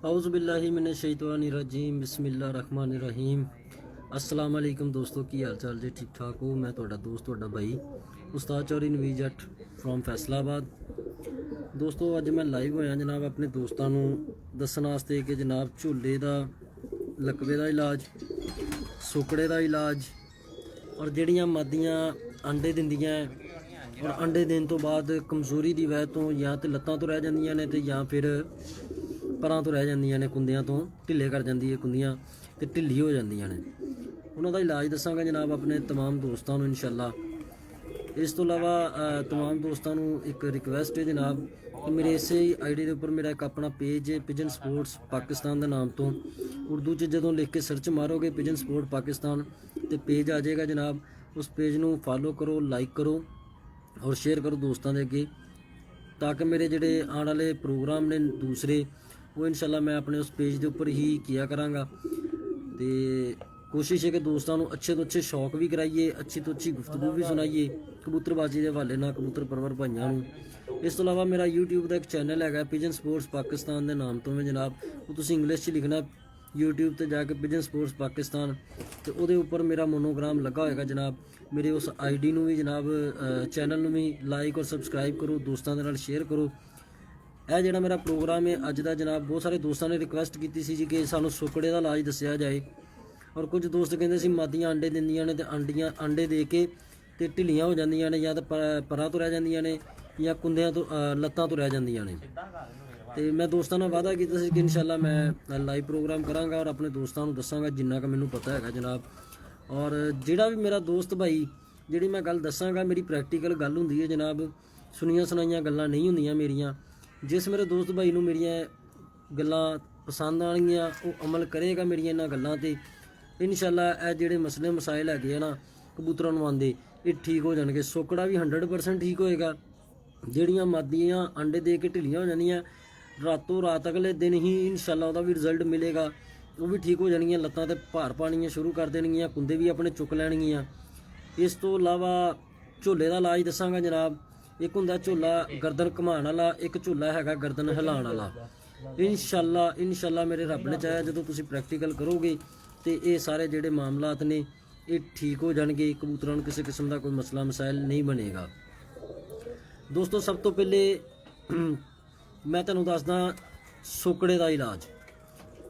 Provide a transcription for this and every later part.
औज़ुबिल्लाहिमिनश्शैतानिर्रजीम बिस्मिल्लाहिर्रहमानिर्रहीम। अस्सलाम वालेकुम दोस्तों, की हाल चाल जी? ठीक ठाक हो? मैं ਤੁਹਾਡਾ ਦੋਸਤ ਤੁਹਾਡਾ भाई उस्ताद चौधरी नवीद जट फ्रॉम फैसलाबाद। दोस्तों ਅੱਜ मैं लाइव ਹੋਇਆ जनाब अपने दोस्तों ਨੂੰ ਦੱਸਣ ਵਾਸਤੇ कि जनाब ਝੋਲੇ ਦਾ ਲਕਵੇ ਦਾ ਇਲਾਜ, ਸੁਕੜੇ ਦਾ ਇਲਾਜ और ਜਿਹੜੀਆਂ ਮਾਦੀਆਂ ਅੰਡੇ ਦਿੰਦੀਆਂ और अंडे देने तो बाद कमज़ोरी की वजह तो या तो लत्तां तो रह जांदियां ने ते या फिर परां तो रह जांदियां ने, कुंदियां तो ढिले कर जाती है, कुंदियां तो ढिली हो जांदियां ने। उन्हों का इलाज दसांगा जनाब अपने तमाम दोस्तों को इंशाअल्लाह। इस तो इलावा तमाम दोस्तों को एक रिक्वेस्ट है जनाब कि मेरे इसे आई डी के उपर मेरा एक अपना पेज है पिजन स्पोर्ट्स पाकिस्तान के नाम तो, उर्दू च जो लिख के सर्च मारोगे पिजन स्पोर्ट पाकिस्तान तो पेज आ जाएगा जनाब। उस पेज को फॉलो करो, लाइक करो और शेयर करो दोस्तों के अगे, ताकि मेरे जोड़े आने वाले प्रोग्राम ने दूसरे वो इंशाल्लाह मैं अपने उस पेज के उपर ही किया कराँगा। तो कोशिश है कि दोस्तों को अच्छे तो अच्छे शौक भी कराइए, अच्छी तो अच्छी गुफ्तगू भी सुनाइए कबूतरबाजी के हवाले ना, कबूतर परवर भाइयों को। इस तो इलावा मेरा यूट्यूब का एक चैनल है पिजन स्पोर्ट्स पाकिस्तान के नाम तो मैं जनाब, वो तुम इंग्लिश लिखना यूट्यूब पर जाके पिजन स्पोर्ट्स पाकिस्तान, तो वो उपर मेरा मोनोग्राम लगा होएगा जनाब। मेरे उस ID भी जनाब चैनल भी लाइक और सबसक्राइब करो, दोस्तों के नाल शेयर करो। यह जोड़ा मेरा प्रोग्राम है अज का जनाब, बहुत सारे दोस्तों ने रिक्वेस्ट की सी कि सानू सुकड़े का इलाज दसिया जाए, और कुछ दोस्त कहते सी मादियाँ अंडे दिंदियां ने ते अंडे दे के ते ढिलियां हो जांदियां ने, या तो परां तो रह जांदियां ने या कुंदियां तो लत्तां तो रह जांदियां ने। तो मैं दोस्तों ने वादा किया कि इंशाल्लाह मैं लाइव प्रोग्राम कराँगा और अपने दोस्तों को दसांगा जिन्ना का मैनू पता है जनाब। और जिहड़ा भी मेरा दोस्त भाई जिहड़ी मैं गल दसांगा मेरी प्रैक्टिकल गल हुंदी है जनाब, सुनिया सुनाइयां गल्लां नहीं हुंदियां मेरियां। जिस मेरे दोस्त भाई नूं मेरियां गल्लां पसंद आउणगियां वो अमल करेगा मेरियां इन्हां गल्लां ते, इंशाल्लाह ये जिहड़े मसले मसाइल हैगे आ ना कबूतरां नूं आंदे ये ठीक हो जाणगे। सोकड़ा भी 100% ठीक होएगा। जिहड़ियां मादियां अंडे दे के ढिलियां हो जांदियां रातों रात अगले दिन ही इंशाल्लाह उहदा भी रिजल्ट मिलेगा, वो भी ठीक हो जाएगियां, लत्तां ते भार पानियां शुरू कर देणगियां, कुंदे भी अपने चुक लैणगियां। इस तो इलावा झोले का इलाज दसांगा जनाब। एक हुंदा झोला गर्दन घुमाण वाला, एक झोला हैगा गर्दन हिलाण वाला। इंशाल्लाह मेरे रब ने चाह्या जदों तुसीं प्रैक्टिकल करोगे तो ये सारे जिहड़े मामलात ने ये ठीक हो जाणगे, कबूतरां नूं किसी किस्म का कोई मसला मसाइल नहीं बनेगा। दोस्तों सब तो पहले मैं तुहानूं दसदा सुकड़े का इलाज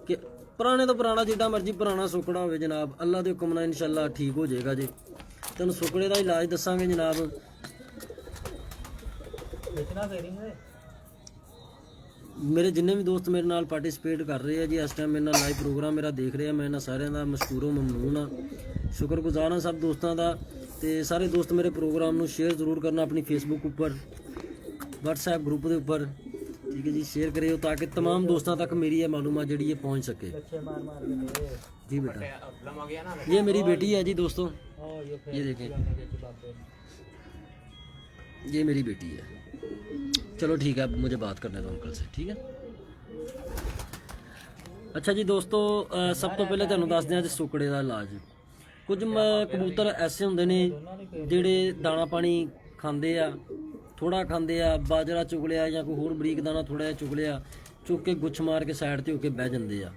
कि पुराने तो पुराना जिड्डा मर्जी पुराना सुकड़ा हो जनाब, अल्लाह के हुक्म नाल इंशाल्लाह ठीक हो जाएगा जी। तुहानूं सुकड़े का इलाज दसांगे जनाब। मेरे जिन्ने भी दोस्त मेरे नाल पार्टिसिपेट कर रहे हैं जी इस टाइम मेरे नाल लाइव प्रोग्राम मेरा देख रहे हैं, मैं इन्हां सारिਆਂ ਦਾ मशकूर ममनून हाँ, शुक्रगुजार हाँ सब दोस्तों का। तो सारे दोस्त मेरे प्रोग्राम ਨੂੰ शेयर जरूर करना अपनी फेसबुक उपर, WhatsApp ग्रुप के उपर, ठीक है जी, शेयर करियो ताकि तमाम दोस्तों तक मेरी ये मालूमात जी पहुँच सके। जी बेटा ये मेरी बेटी है जी दोस्तों, ये देखें ये मेरी बेटी है। चलो ठीक है, मुझे बात करने दो अंकल से, ठीक है। अच्छा जी दोस्तों सब तो पहले तुहानूं दसदे हां सुकड़े का इलाज। कुछ कबूतर ऐसे होंदे ने जिहड़े दाना पानी खांदे आ, थोड़ा खांदे आ, बाजरा चुग लिया या कोई होर बरीक दाना थोड़ा जिहा चुग लिया, चुक के गुछ मार के साइड ते होके बह जांदे आ।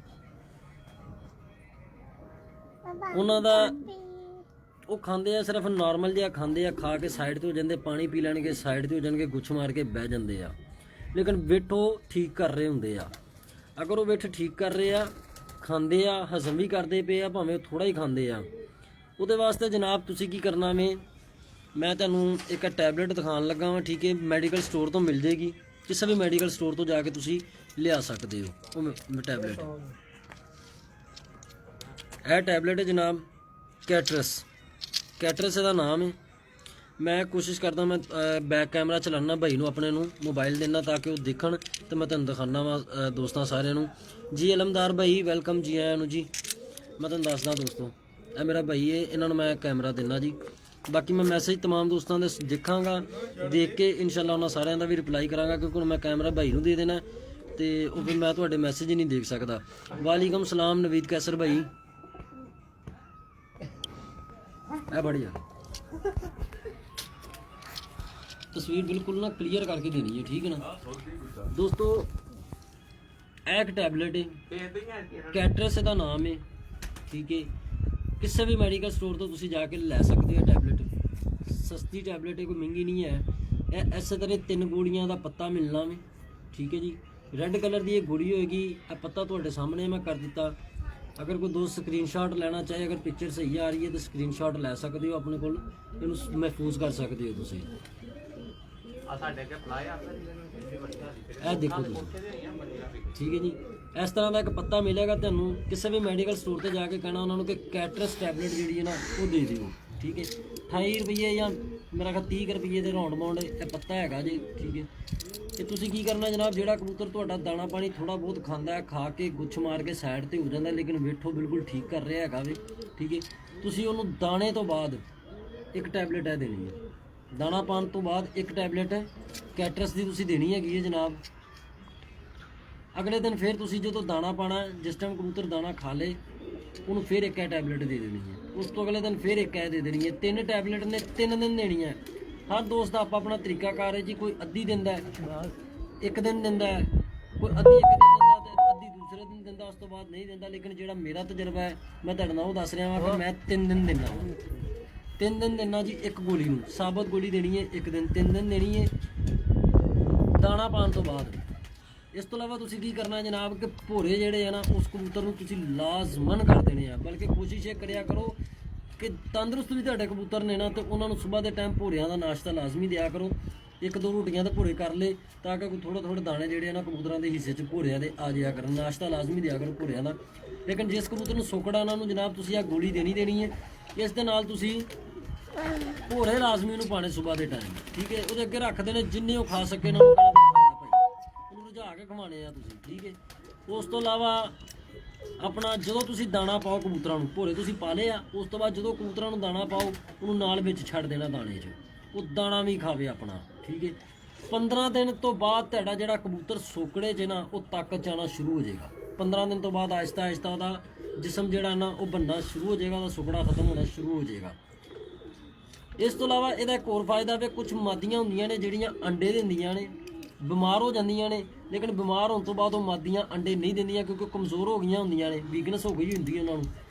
उन्हां दा वो खांदे आ सिर्फ नॉर्मल जिहा खांदे आ, खा के साइड ते हो जांदे, पानी पी लैणगे साइड ते हो जाणगे, गुछ मार के बह जांदे आ। लेकिन विठ वो ठीक कर रहे हुंदे आ। अगर वो विठ ठीक कर रहे आ, खांदे आ, हजम भी करते पे आ, भावें थोड़ा ही खांदे आ, उहदे वास्ते जनाब तुसीं की करना मैं तुहानूं एक टैबलेट दिखाण लगा वां, ठीक है। मैडिकल स्टोर तो मिल जाएगी, किसी भी मैडिकल स्टोर तो जाके तुसीं लिया सकते हो वो टैबलेट। यह टैबलेट है जनाब कैटरस का नाम है। मैं कोशिश करदा मैं बैक कैमरा चलाना भाई नूं अपने नूं मोबाइल देना ताकि वो देखण, तो मैं तुहानूं दिखाना वा दोस्तों सारिਆਂ नूं। जी अलमदार भाई वेलकम जी आया नूं जी। मैं तुहानूं दसदा दोस्तों यह मेरा भाई है, इन्हां नूं मैं कैमरा देना जी। बाकी मैं मैसेज तमाम दोस्तों के दिखाँगा, देख के इंशाल्लाह उन्होंने सारिਆਂ का भी रिप्लाई कराँगा, क्योंकि मैं कैमरा भाई नूं दे देना तो फिर मैं तुहाडे मैसेज ही नहीं देख सकता। वालेकुम सलाम नवीद कैसर भाई, है बढ़िया तस्वीर बिल्कुल ना क्लियर करके देनी है, ठीक है ना दोस्तों। ਇਹ ਇੱਕ ਟੈਬਲੇਟ ਹੈ, ਕੈਟਰਸ ਇਹਦਾ ਨਾਮ ਹੈ, ਠੀਕ ਹੈ। ਕਿਸੇ ਵੀ ਮੈਡੀਕਲ ਸਟੋਰ ਤੋਂ ਤੁਸੀਂ ਜਾ ਕੇ ਲੈ ਸਕਦੇ ਹੋ ਟੈਬਲੇਟ, ਸਸਤੀ ਟੈਬਲੇਟ ਹੈ, ਕੋਈ ਮਹਿੰਗੀ ਨਹੀਂ ਹੈ। ਇਹ ਇਸੇ ਤਰ੍ਹਾਂ 3 ਗੋਲੀਆਂ ਦਾ ਪੱਤਾ ਮਿਲਣਾ ਵੇ, ਠੀਕ ਹੈ ਜੀ। ਰੈੱਡ ਕਲਰ ਦੀ ਇਹ ਗੋਲੀ ਹੋਏਗੀ, ਇਹ ਪੱਤਾ ਤੁਹਾਡੇ ਸਾਹਮਣੇ ਮੈਂ ਕਰ ਦਿੱਤਾ। ਅਗਰ ਕੋਈ ਦੋਸਤ ਸਕਰੀਨਸ਼ਾਟ ਲੈਣਾ ਚਾਹੇ, ਅਗਰ ਪਿਕਚਰ ਸਹੀ ਆ ਰਹੀ ਹੈ ਤਾਂ ਸਕਰੀਨਸ਼ਾਟ ਲੈ ਸਕਦੇ ਹੋ, ਆਪਣੇ ਕੋਲ ਇਹਨੂੰ ਮਹਿਫੂਜ਼ ਕਰ ਸਕਦੇ ਹੋ ਤੁਸੀਂ। ਇਹ ਦੇਖੋ ਤੁਸੀਂ, ਠੀਕ ਹੈ ਜੀ। ਇਸ ਤਰ੍ਹਾਂ ਦਾ ਇੱਕ ਪੱਤਾ ਮਿਲੇਗਾ ਤੁਹਾਨੂੰ। ਕਿਸੇ ਵੀ ਮੈਡੀਕਲ ਸਟੋਰ ਤੇ ਜਾ ਕੇ ਕਹਿਣਾ ਉਹਨਾਂ ਨੂੰ ਕਿ ਕੈਟਰਸ ਟੈਬਲੇਟ ਜਿਹੜੀ ਹੈ ਨਾ ਉਹ ਦੇ ਦਿਓ, ਠੀਕ ਹੈ। 28 ਰੁਪਏ ਜਾਂ ਮੇਰਾ ਖਿਆਲ 30 ਰੁਪਏ ਦੇ ਰਾਉਂਡ ਬਾਉਂਡ ਇਹ ਪੱਤਾ ਹੈਗਾ ਜੀ, ਠੀਕ ਹੈ। ਤੇ ਤੁਸੀਂ ਕੀ ਕਰਨਾ ਜਨਾਬ, ਜਿਹੜਾ ਕਬੂਤਰ ਤੁਹਾਡਾ ਦਾਣਾ ਪਾਣੀ ਥੋੜਾ ਬਹੁਤ ਖਾਂਦਾ ਹੈ, ਖਾ ਕੇ ਗੁੱਛ ਮਾਰ ਕੇ ਸਾਈਡ ਤੇ ਹੋ ਜਾਂਦਾ, ਲੇਕਿਨ ਵੇਠੋ ਬਿਲਕੁਲ ਠੀਕ ਕਰ ਰਿਹਾ ਹੈਗਾ ਵੇ, ਠੀਕ ਹੈ। ਤੁਸੀਂ ਉਹਨੂੰ ਦਾਣੇ ਤੋਂ ਬਾਅਦ ਇੱਕ ਟੈਬਲੇਟ ਹੈ ਦੇਣੀ ਹੈ, ਦਾਣਾ ਪਾਣ ਤੋਂ ਬਾਅਦ ਇੱਕ ਟੈਬਲੇਟ ਕੈਟਰਸ ਦੀ ਤੁਸੀਂ ਦੇਣੀ ਹੈਗੀ ਹੈ ਜਨਾਬ। ਅਗਲੇ ਦਿਨ ਫਿਰ ਤੁਸੀਂ ਜਦੋਂ ਦਾਣਾ ਪਾਣਾ, ਜਿਸ ਟਾਈਮ ਕਬੂਤਰ ਦਾਣਾ ਖਾ ਲੇ, ਉਹਨੂੰ ਫਿਰ ਇੱਕ ਟੈਬਲੇਟ ਦੇ ਦੇਣੀ ਹੈ। ਉਸ ਤੋਂ ਅਗਲੇ ਦਿਨ ਫਿਰ ਇੱਕ ਦੇ ਦੇਣੀ ਹੈ। 3 ਟੈਬਲੇਟ ਨੇ 3 ਦਿਨ ਦੇਣੀ ਹੈ। ਹਰ ਦੋਸਤ ਦਾ ਆਪਣਾ ਤਰੀਕਾਕਾਰ ਹੈ ਜੀ। ਕੋਈ ਅੱਧੀ ਦਿੰਦਾ ਹੈ, 1 ਦਿਨ ਦਿੰਦਾ ਹੈ, ਕੋਈ ਅੱਧੀ 1 ਦਿਨ ਦਿੰਦਾ ਤੇ ਅੱਧੀ ਦੂਸਰੇ ਦਿਨ ਦਿੰਦਾ, ਉਸ ਤੋਂ ਬਾਅਦ ਨਹੀਂ ਦਿੰਦਾ। ਲੇਕਿਨ ਜਿਹੜਾ ਮੇਰਾ ਤਜਰਬਾ ਹੈ, ਮੈਂ ਤੁਹਾਡੇ ਨਾਲ ਉਹ ਦੱਸ ਰਿਹਾ ਹਾਂ ਕਿ ਮੈਂ 3 ਦਿਨ ਦਿੰਦਾ ਹਾਂ। 3 ਦਿਨ ਦੇਣਾ ਜੀ ਇੱਕ ਗੋਲੀ ਨੂੰ, ਸਾਬਤ ਗੋਲੀ ਦੇਣੀ ਹੈ 1 ਦਿਨ, 3 ਦਿਨ ਦੇਣੀ ਹੈ ਦਾਣਾ ਪਾਣ ਤੋਂ ਬਾਅਦ। ਇਸ ਤੋਂ ਇਲਾਵਾ ਤੁਸੀਂ ਕੀ ਕਰਨਾ ਜਨਾਬ ਕਿ ਭੋਰੇ ਜਿਹੜੇ ਆ ਨਾ ਉਸ ਕਬੂਤਰ ਨੂੰ ਤੁਸੀਂ ਲਾਜ਼ਮਨ ਕਰ ਦੇਣੇ ਆ। ਬਲਕਿ ਕੋਸ਼ਿਸ਼ ਇਹ ਕਰਿਆ ਕਰੋ ਕਿ ਤੰਦਰੁਸਤ ਵੀ ਤੁਹਾਡੇ ਕਬੂਤਰ ਨੇ ਨਾ, ਤੇ ਉਹਨਾਂ ਨੂੰ ਸਵੇਰ ਦੇ ਟਾਈਮ ਭੋਰਿਆਂ ਦਾ ਨਾਸ਼ਤਾ ਲਾਜ਼ਮੀ ਦਿਆ ਕਰੋ। 1-2 ਰੋਟੀਆਂ ਦੇ ਭੋਰੇ ਕਰ ਲੇ ਤਾਂ ਕਿ ਕੋਈ ਥੋੜ੍ਹੇ ਦਾਣੇ ਜਿਹੜੇ ਆ ਨਾ ਕਬੂਤਰਾਂ ਦੇ ਹਿੱਸੇ 'ਚ ਭੋਰਿਆਂ ਦੇ ਆ ਜਾਇਆ ਕਰਨ। ਨਾਸ਼ਤਾ ਲਾਜ਼ਮੀ ਦਿਆ ਕਰੋ ਭੋਰਿਆਂ ਦਾ। ਲੇਕਿਨ ਜਿਸ ਕਬੂਤਰ ਨੂੰ ਸੁੱਕੜਾ ਉਹਨਾਂ ਨੂੰ ਜਨਾਬ ਤੁਸੀਂ ਆਹ ਗੋਲੀ ਦੇਣੀ ਹੈ। ਇਸ ਦੇ ਨਾਲ ਤੁਸੀਂ ਭੋਰੇ ਲਾਜ਼ਮੀ ਉਹਨੂੰ ਪਾਣੇ ਸਵੇਰ ਦੇ ਟਾਈਮ, ਠੀਕ ਹੈ। ਉਹਦੇ ਅੱਗੇ ਰੱਖ ਦੇਣੇ, ਜਿੰਨੇ ਉਹ ਖਾ ਸਕੇ ਨਾ ਉਹਨੂੰ ਰੁਝਾ ਕੇ ਖਵਾਣੇ ਆ ਤੁਸੀਂ, ਠੀਕ ਹੈ। ਉਸ ਤੋਂ ਇਲਾਵਾ ਆਪਣਾ ਜਦੋਂ ਤੁਸੀਂ ਦਾਣਾ ਪਾਓ ਕਬੂਤਰਾਂ ਨੂੰ, ਭੋਰੇ ਤੁਸੀਂ ਪਾ ਲਏ ਆ, ਉਸ ਤੋਂ ਬਾਅਦ ਜਦੋਂ ਕਬੂਤਰਾਂ ਨੂੰ ਦਾਣਾ ਪਾਓ ਉਹਨੂੰ ਨਾਲ ਵਿੱਚ ਛੱਡ ਦੇਣਾ ਦਾਣੇ 'ਚ, ਉਹ ਦਾਣਾ ਵੀ ਖਾਵੇ ਆਪਣਾ, ਠੀਕ ਹੈ। 15 ਦਿਨ ਤੋਂ ਬਾਅਦ ਤੁਹਾਡਾ ਜਿਹੜਾ ਕਬੂਤਰ ਸੋਕੜੇ 'ਚ ਨਾ ਉਹ ਤਾਕਤ 'ਚ ਆਉਣਾ ਸ਼ੁਰੂ ਹੋ ਜਾਏਗਾ। 15 ਦਿਨ ਤੋਂ ਬਾਅਦ ਆਹਿਸਤਾ ਆਹਿਸਤਾ ਉਹਦਾ ਜਿਸਮ ਜਿਹੜਾ ਨਾ ਉਹ ਬਣਨਾ ਸ਼ੁਰੂ ਹੋ ਜਾਏਗਾ, ਉਹਦਾ ਸੁਕੜਾ ਖਤਮ ਹੋਣਾ ਸ਼ੁਰੂ ਹੋ ਜਾਏਗਾ। ਇਸ ਤੋਂ ਇਲਾਵਾ ਇਹਦਾ ਇੱਕ ਹੋਰ ਫਾਇਦਾ ਵੀ ਕੁਝ ਮਾਦੀਆਂ ਹੁੰਦੀਆਂ ਨੇ ਜਿਹੜੀਆਂ ਅੰਡੇ ਦਿੰਦੀਆਂ ਨੇ, ਬਿਮਾਰ ਹੋ ਜਾਂਦੀਆਂ ਨੇ, ਲੇਕਿਨ ਬਿਮਾਰ ਹੋਣ ਤੋਂ ਬਾਅਦ ਉਹ ਮਾਦੀਆਂ ਅੰਡੇ ਨਹੀਂ ਦਿੰਦੀਆਂ ਕਿਉਂਕਿ ਕਮਜ਼ੋਰ ਹੋ ਗਈਆਂ ਹੁੰਦੀਆਂ ਨੇ, ਵੀਕਨੈਸ ਹੋ ਗਈ ਹੁੰਦੀ ਹੈ ਉਹਨਾਂ ਨੂੰ,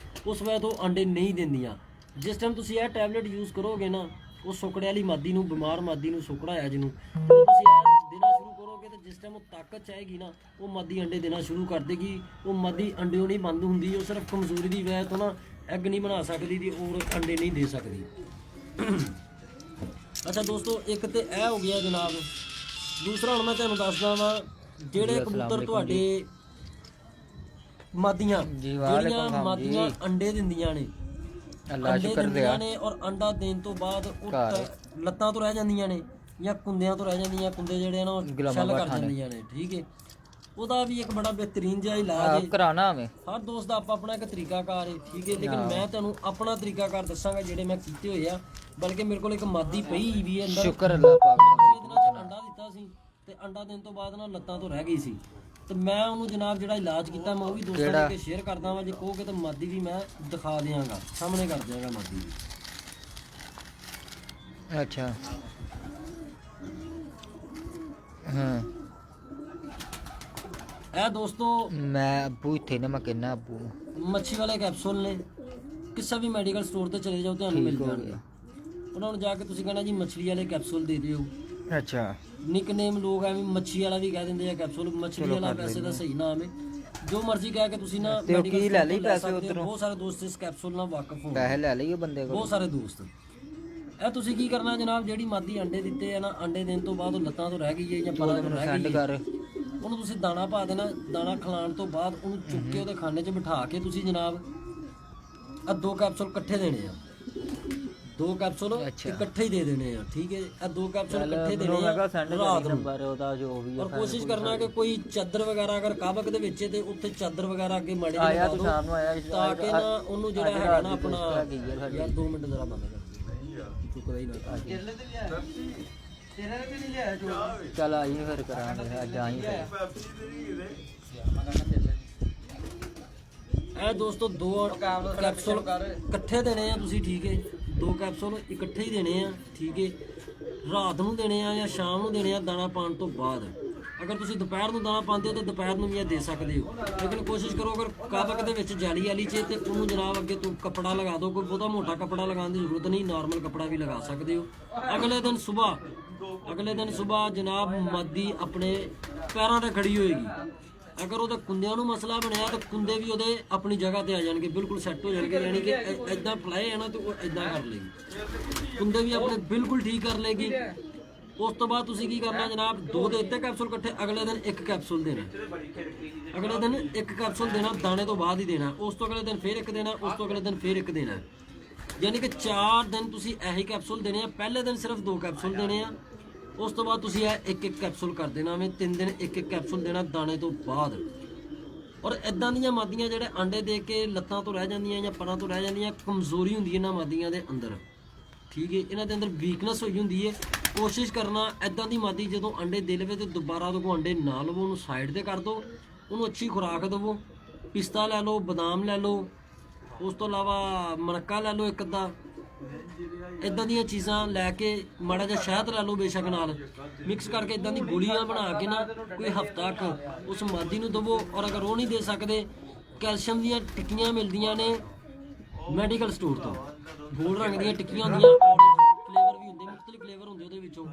ਉਸ ਵਜ੍ਹਾ ਤੋਂ ਅੰਡੇ ਨਹੀਂ ਦਿੰਦੀਆਂ। ਜਿਸ ਟਾਈਮ ਤੁਸੀਂ ਇਹ ਟੈਬਲੇਟ ਯੂਜ਼ ਕਰੋਗੇ ਨਾ, ਉਹ ਸੁਕੜੇ ਵਾਲੀ ਮਾਦੀ ਨੂੰ, ਬਿਮਾਰ ਮਾਦੀ ਨੂੰ, ਸੁਕੜਾ ਆ ਜਿਹਨੂੰ, ਜਦੋਂ ਤੁਸੀਂ ਇਹ ਦੇਣਾ ਸ਼ੁਰੂ ਕਰੋਗੇ ਤਾਂ ਜਿਸ ਟਾਈਮ ਉਹ ਤਾਕਤ 'ਚ ਆਏਗੀ ਨਾ, ਉਹ ਮਾਦੀ ਅੰਡੇ ਦੇਣਾ ਸ਼ੁਰੂ ਕਰ ਦੇਗੀ। ਉਹ ਮਾਦੀ ਅੰਡਿਓ ਨਹੀਂ ਬੰਦ ਹੁੰਦੀ, ਉਹ ਸਿਰਫ ਕਮਜ਼ੋਰੀ ਦੀ ਵਜ੍ਹਾ ਤੋਂ ਨਾ ਐਗ ਨਹੀਂ ਬਣਾ ਸਕਦੀ ਤੇ ਹੋਰ ਅੰਡੇ ਨਹੀਂ ਦੇ ਸਕਦੀ। ਅੱਛਾ ਦੋਸਤੋ, ਇੱਕ ਤੇ ਇਹ ਹੋ ਗਿਆ ਜਨਾਬ। ਦੂਸਰਾ ਹੁਣ ਮੈਂ ਤੁਹਾਨੂੰ ਦੱਸਦਾ ਵਾਂ, ਜਿਹੜੇ ਕਬੂਤਰ ਤੁਹਾਡੇ ਮਾਦੀਆਂ ਜਿਹੜੀਆਂ ਮਾਦੀਆਂ ਅੰਡੇ ਦਿੰਦੀਆਂ ਨੇ, ਅੰਡੇ ਦਿੰਦੀਆਂ ਨੇ ਔਰ ਅੰਡਾ ਦੇਣ ਤੋਂ ਬਾਅਦ ਉਹ ਲੱਤਾਂ ਤੋਂ ਰਹਿ ਜਾਂਦੀਆਂ ਨੇ ਜਾਂ ਕੁੰਦਿਆਂ ਤੋਂ ਰਹਿ ਜਾਂਦੀਆਂ, ਕੁੰਦੇ ਜਿਹੜੇ ਨਾ ਛੱਲ ਕਰ ਜਾਂਦੀਆਂ ਨੇ, ਠੀਕ ਹੈ। ਉਹਦਾ ਵੀ ਇੱਕ ਬੜਾ ਬਿਹਤਰੀਨ ਜਿਹਾ ਇਲਾਜ ਹੈ। ਹਰ ਦੋਸਤ ਦਾ ਆਪਣਾ ਇੱਕ ਤਰੀਕਾਕਾਰ ਹੈ, ਠੀਕ ਹੈ। ਲੇਕਿਨ ਮੈਂ ਤੁਹਾਨੂੰ ਆਪਣਾ ਤਰੀਕਾਕਾਰ ਦੱਸਾਂਗਾ ਜਿਹੜੇ ਮੈਂ ਕੀਤੇ ਹੋਏ ਆ। ਬਲਕਿ ਮੇਰੇ ਕੋਲ ਇੱਕ ਮਾਦੀ ਪਈ ਵੀ ਹੈ ਅੰਦਰ, ਸ਼ੁਕਰ ਅੱਲਾਹ ਪਾਕ ਦਾ, ਅੰਡਾ ਦਿੱਤਾ ਸੀ ਤੇ ਅੰਡਾ ਦੇਣ ਤੋਂ ਬਾਅਦ ਨਾ ਲੱਤਾਂ ਤੋਂ ਰਹਿ ਗਈ ਸੀ, ਤੇ ਮੈਂ ਉਹਨੂੰ ਜਨਾਬ ਜਿਹੜਾ ਇਲਾਜ ਕੀਤਾ ਮੈਂ ਉਹ ਵੀ ਦੋਸਤਾਂ ਨਾਲ ਸ਼ੇਅਰ ਕਰਦਾ ਵਾਂ। ਜੇ ਕਹੋਗੇ ਤਾਂ ਮਾਦੀ ਵੀ ਮੈਂ ਦਿਖਾ ਦਿਆਂਗਾ, ਸਾਹਮਣੇ ਕਰ ਦਿਆਂਗਾ ਮਾਦੀ ਵੀ। ਅੱਛਾ ਹਾਂ, ਇਹ ਦੋਸਤੋ ਮੈਂ ਅੱਬੂ ਇੱਥੇ ਨੇ, ਮੈਂ ਕਹਿੰਦਾ ਅੱਬੂ ਮੱਛੀ ਵਾਲੇ ਕੈਪਸੂਲ ਨੇ, ਕਿਸੇ ਵੀ ਮੈਡੀਕਲ ਸਟੋਰ ਤੇ ਚਲੇ ਜਾਓ ਤੁਹਾਨੂੰ ਮਿਲ ਜਾਣਗੇ। ਉਹਨਾਂ ਨੂੰ ਜਾ ਕੇ ਤੁਸੀਂ ਕਹਿਣਾ ਜੀ ਮੱਛਲੀ ਵਾਲੇ ਕੈਪਸੂਲ ਦੇ ਦਿਓ। ਅੱਛਾ, ਨਿਕਨੇਮ ਲੋਕ ਐਵੇਂ ਮੱਛੀ ਵਾਲਾ ਵੀ ਕਹਿ ਦਿੰਦੇ ਆ ਕੈਪਸੂਲ, ਮੱਛਲੀ ਵਾਲਾ ਵੈਸੇ ਦਾ ਸਹੀ ਨਾਮ ਹੈ। ਜੋ ਮਰਜ਼ੀ ਕਹਿ ਕੇ ਤੁਸੀਂ ਨਾ ਮੈਡੀਕਲ ਲੈ ਲਈ ਪੈਸੇ ਉਧਰੋਂ। ਬਹੁਤ ਸਾਰੇ ਦੋਸਤ ਇਸ ਕੈਪਸੂਲ ਨਾਲ ਵਾਕਿਫ ਹੋ, ਪੈਸੇ ਲੈ ਲਈਏ ਬੰਦੇ ਕੋਲ, ਬਹੁਤ ਸਾਰੇ ਦੋਸਤ। ਇਹ ਤੁਸੀਂ ਕੀ ਕਰਨਾ ਜਨਾਬ, ਜਿਹੜੀ ਮਾਦੀ ਅੰਡੇ ਦਿੱਤੇ ਆ ਨਾ, ਅੰਡੇ ਦੇਣ ਤੋਂ ਬਾਅਦ ਉਹ ਲੱਤਾਂ ਤੋਂ ਰਹਿ ਗਈ ਹੈ ਜਾਂ ਪਰਾਂ ਤੋਂ ਰਹਿ ਗਈ ਹੈ, ਉਹਨੂੰ ਤੁਸੀਂ ਦਾਣਾ ਪਾ ਦੇਣਾ। ਦਾਣਾ ਖਿਲਾਉਣ ਤੋਂ ਬਾਅਦ ਉਹਨੂੰ ਚੁੱਕ ਕੇ ਉਹਦੇ ਖਾਨੇ 'ਚ ਬਿਠਾ ਕੇ ਤੁਸੀਂ ਜਨਾਬ ਆਹ 2 ਕੈਪਸੂਲ ਇਕੱਠੇ ਦੇਣੇ ਆ, 2 ਕੈਪਸੂਲ ਇਕੱਠੇ ਹੀ ਦੇ ਦੇਣੇ ਆ, ਠੀਕ ਹੈ। ਇਹ 2 ਕੈਪਸੂਲ ਇਕੱਠੇ ਦੇਣੇ ਆ ਰਾਤ ਨੂੰ। ਔਰ ਕੋਸ਼ਿਸ਼ ਕਰਨਾ ਕਿ ਕੋਈ ਚਾਦਰ ਵਗੈਰਾ ਅਗਰ ਕਾਬਕ ਦੇ ਵਿੱਚ ਤੇ ਉੱਥੇ ਚਾਦਰ ਵਗੈਰਾ ਅੱਗੇ ਮਾੜੀ ਲਗਾ ਦਿਓ ਤਾਂ ਕਿ ਨਾ ਉਹਨੂੰ ਜਿਹੜਾ ਹੈਗਾ ਨਾ ਆਪਣਾ, ਯਾਰ 2 ਮਿੰਟ ਜ਼ਰਾ ਬੰਦ ਕਰ, ਚੁੱਕਦਾ ਹੀ ਨਾ ਚੱਲ ਆਈਏ ਫਿਰ ਕਰਾਂਗੇ ਅੱਜ ਆਈ। ਇਹ ਦੋਸਤੋ 2 ਕੈਪਸੂਲ ਇਕੱਠੇ ਦੇਣੇ ਆ ਤੁਸੀਂ, ਠੀਕ ਹੈ। 2 ਕੈਪਸੂਲ ਇਕੱਠੇ ਹੀ ਦੇਣੇ ਆ, ਠੀਕ ਹੈ। ਰਾਤ ਨੂੰ ਦੇਣੇ ਆ ਜਾਂ ਸ਼ਾਮ ਨੂੰ ਦੇਣੇ ਆ ਦਾਣਾ ਪਾਣ ਤੋਂ ਬਾਅਦ। ਅਗਰ ਤੁਸੀਂ ਦੁਪਹਿਰ ਨੂੰ ਦਾਣਾ ਪਾਉਂਦੇ ਹੋ ਤਾਂ ਦੁਪਹਿਰ ਨੂੰ ਵੀ ਇਹ ਦੇ ਸਕਦੇ ਹੋ, ਲੇਕਿਨ ਕੋਸ਼ਿਸ਼ ਕਰੋ ਅਗਰ ਕਬਕ ਦੇ ਵਿੱਚ ਜਾਲੀ ਵਾਲੀ 'ਚ ਤੇ ਉਹਨੂੰ ਜਨਾਬ ਅੱਗੇ ਤੋਂ ਕੱਪੜਾ ਲਗਾ ਦਿਓ। ਕੋਈ ਬਹੁਤਾ ਮੋਟਾ ਕੱਪੜਾ ਲਗਾਉਣ ਦੀ ਜ਼ਰੂਰਤ ਨਹੀਂ, ਨਾਰਮਲ ਕੱਪੜਾ ਵੀ ਲਗਾ ਸਕਦੇ ਹੋ। ਅਗਲੇ ਦਿਨ ਸਵੇਰ ਜਨਾਬ ਮਾਦੀ ਆਪਣੇ ਪੈਰਾਂ ਤੇ ਖੜੀ ਹੋਏਗੀ। ਅਗਰ ਉਹਦੇ ਕੁੰਦਿਆਂ ਨੂੰ ਮਸਲਾ ਬਣਿਆ ਤਾਂ ਕੁੰਦੇ ਵੀ ਉਹਦੇ ਆਪਣੀ ਜਗ੍ਹਾ ਤੇ ਆ ਜਾਣਗੇ, ਬਿਲਕੁਲ ਸੈੱਟ ਹੋ ਜਾਣਗੇ। ਯਾਨੀ ਕਿ ਇਦਾਂ ਫਲਾਏ ਹੈ ਨਾ ਤਾਂ ਉਹ ਇਦਾਂ ਕਰ ਲੇਗੀ, ਕੁੰਦੇ ਵੀ ਆਪਣੇ ਬਿਲਕੁਲ ਠੀਕ ਕਰ ਲੇਗੀ। ਉਸ ਤੋਂ ਬਾਅਦ ਤੁਸੀਂ ਕੀ ਕਰਨਾ ਜਨਾਬ, 2 ਦੇ ਦਿੱਤੇ ਕੈਪਸੂਲ ਇਕੱਠੇ, ਅਗਲੇ ਦਿਨ 1 ਕੈਪਸੂਲ ਦੇਣਾ, ਅਗਲੇ ਦਿਨ 1 ਕੈਪਸੂਲ ਦੇਣਾ, ਦਾਣੇ ਤੋਂ ਬਾਅਦ ਹੀ ਦੇਣਾ। ਉਸ ਤੋਂ ਅਗਲੇ ਦਿਨ ਫਿਰ 1 ਦੇਣਾ, ਉਸ ਤੋਂ ਅਗਲੇ ਦਿਨ ਫਿਰ 1 ਦੇਣਾ। ਯਾਨੀ ਕਿ 4 ਦਿਨ ਤੁਸੀਂ ਇਹੀ ਕੈਪਸੂਲ ਦੇਣੇ ਆ। ਪਹਿਲੇ ਦਿਨ ਸਿਰਫ 2 ਕੈਪਸੂਲ ਦੇਣੇ ਆ, ਉਸ ਤੋਂ ਬਾਅਦ ਤੁਸੀਂ ਇਹ 1 ਕੈਪਸੂਲ ਕਰ ਦੇਣਾ ਵੇ। 3 ਦਿਨ 1 ਕੈਪਸੂਲ ਦੇਣਾ ਦਾਣੇ ਤੋਂ ਬਾਅਦ। ਔਰ ਇਦਾਂ ਦੀਆਂ ਮਾਦੀਆਂ ਜਿਹੜੇ ਆਂਡੇ ਦੇ ਕੇ ਲੱਤਾਂ ਤੋਂ ਰਹਿ ਜਾਂਦੀਆਂ ਜਾਂ ਪਰਾਂ ਤੋਂ ਰਹਿ ਜਾਂਦੀਆਂ, ਕਮਜ਼ੋਰੀ ਹੁੰਦੀ ਹੈ ਇਹਨਾਂ ਮਾਦੀਆਂ ਦੇ ਅੰਦਰ, ਠੀਕ ਹੈ, ਇਹਨਾਂ ਦੇ ਅੰਦਰ ਵੀਕਨੈਸ ਹੋਈ ਹੁੰਦੀ ਹੈ। ਕੋਸ਼ਿਸ਼ ਕਰਨਾ ਇਦਾਂ ਦੀ ਮਾਦੀ ਜਦੋਂ ਅੰਡੇ ਦੇ ਲਵੇ ਤੇ ਦੁਬਾਰਾ ਉਹਦੇ ਕੋਲ ਅੰਡੇ ਨਾ ਲਵੋ, ਉਹਨੂੰ ਸਾਈਡ ਤੇ ਕਰ ਦਿਓ, ਉਹਨੂੰ ਅੱਛੀ ਖੁਰਾਕ ਦੇਵੋ। ਪਿਸਤਾ ਲੈ ਲਓ, ਬਦਾਮ ਲੈ ਲਓ, ਉਸ ਤੋਂ ਇਲਾਵਾ ਮਨੱਕਾ ਲੈ ਲਓ 1 ਅੱਧਾ, ਇਦਾਂ ਦੀਆਂ ਚੀਜ਼ਾਂ ਲੈ ਕੇ ਮਾੜਾ ਜਿਹਾ ਸ਼ਹਿਦ ਲੈ ਲਓ ਬੇਸ਼ੱਕ ਨਾਲ, ਮਿਕਸ ਕਰਕੇ ਇਦਾਂ ਦੀ ਗੋਲੀਆਂ ਬਣਾ ਕੇ ਨਾ ਕੋਈ ਹਫ਼ਤਾ ਕੁ ਉਸ ਮਾਦੀ ਨੂੰ ਦੇਵੋ। ਔਰ ਅਗਰ ਉਹ ਨਹੀਂ ਦੇ ਸਕਦੇ, ਕੈਲਸ਼ੀਅਮ ਦੀਆਂ ਟਿੱਕੀਆਂ ਮਿਲਦੀਆਂ ਨੇ ਮੈਡੀਕਲ ਸਟੋਰ ਤੋਂ, ਗੋਲ ਰੰਗ ਦੀਆਂ ਟਿੱਕੀਆਂ ਹੁੰਦੀਆਂ, ਫਲੇਵਰ ਵੀ ਹੁੰਦੇ, ਮੁxtਲਿਫ ਫਲੇਵਰ ਹੁੰਦੇ ਉਹਦੇ ਵਿੱਚੋਂ।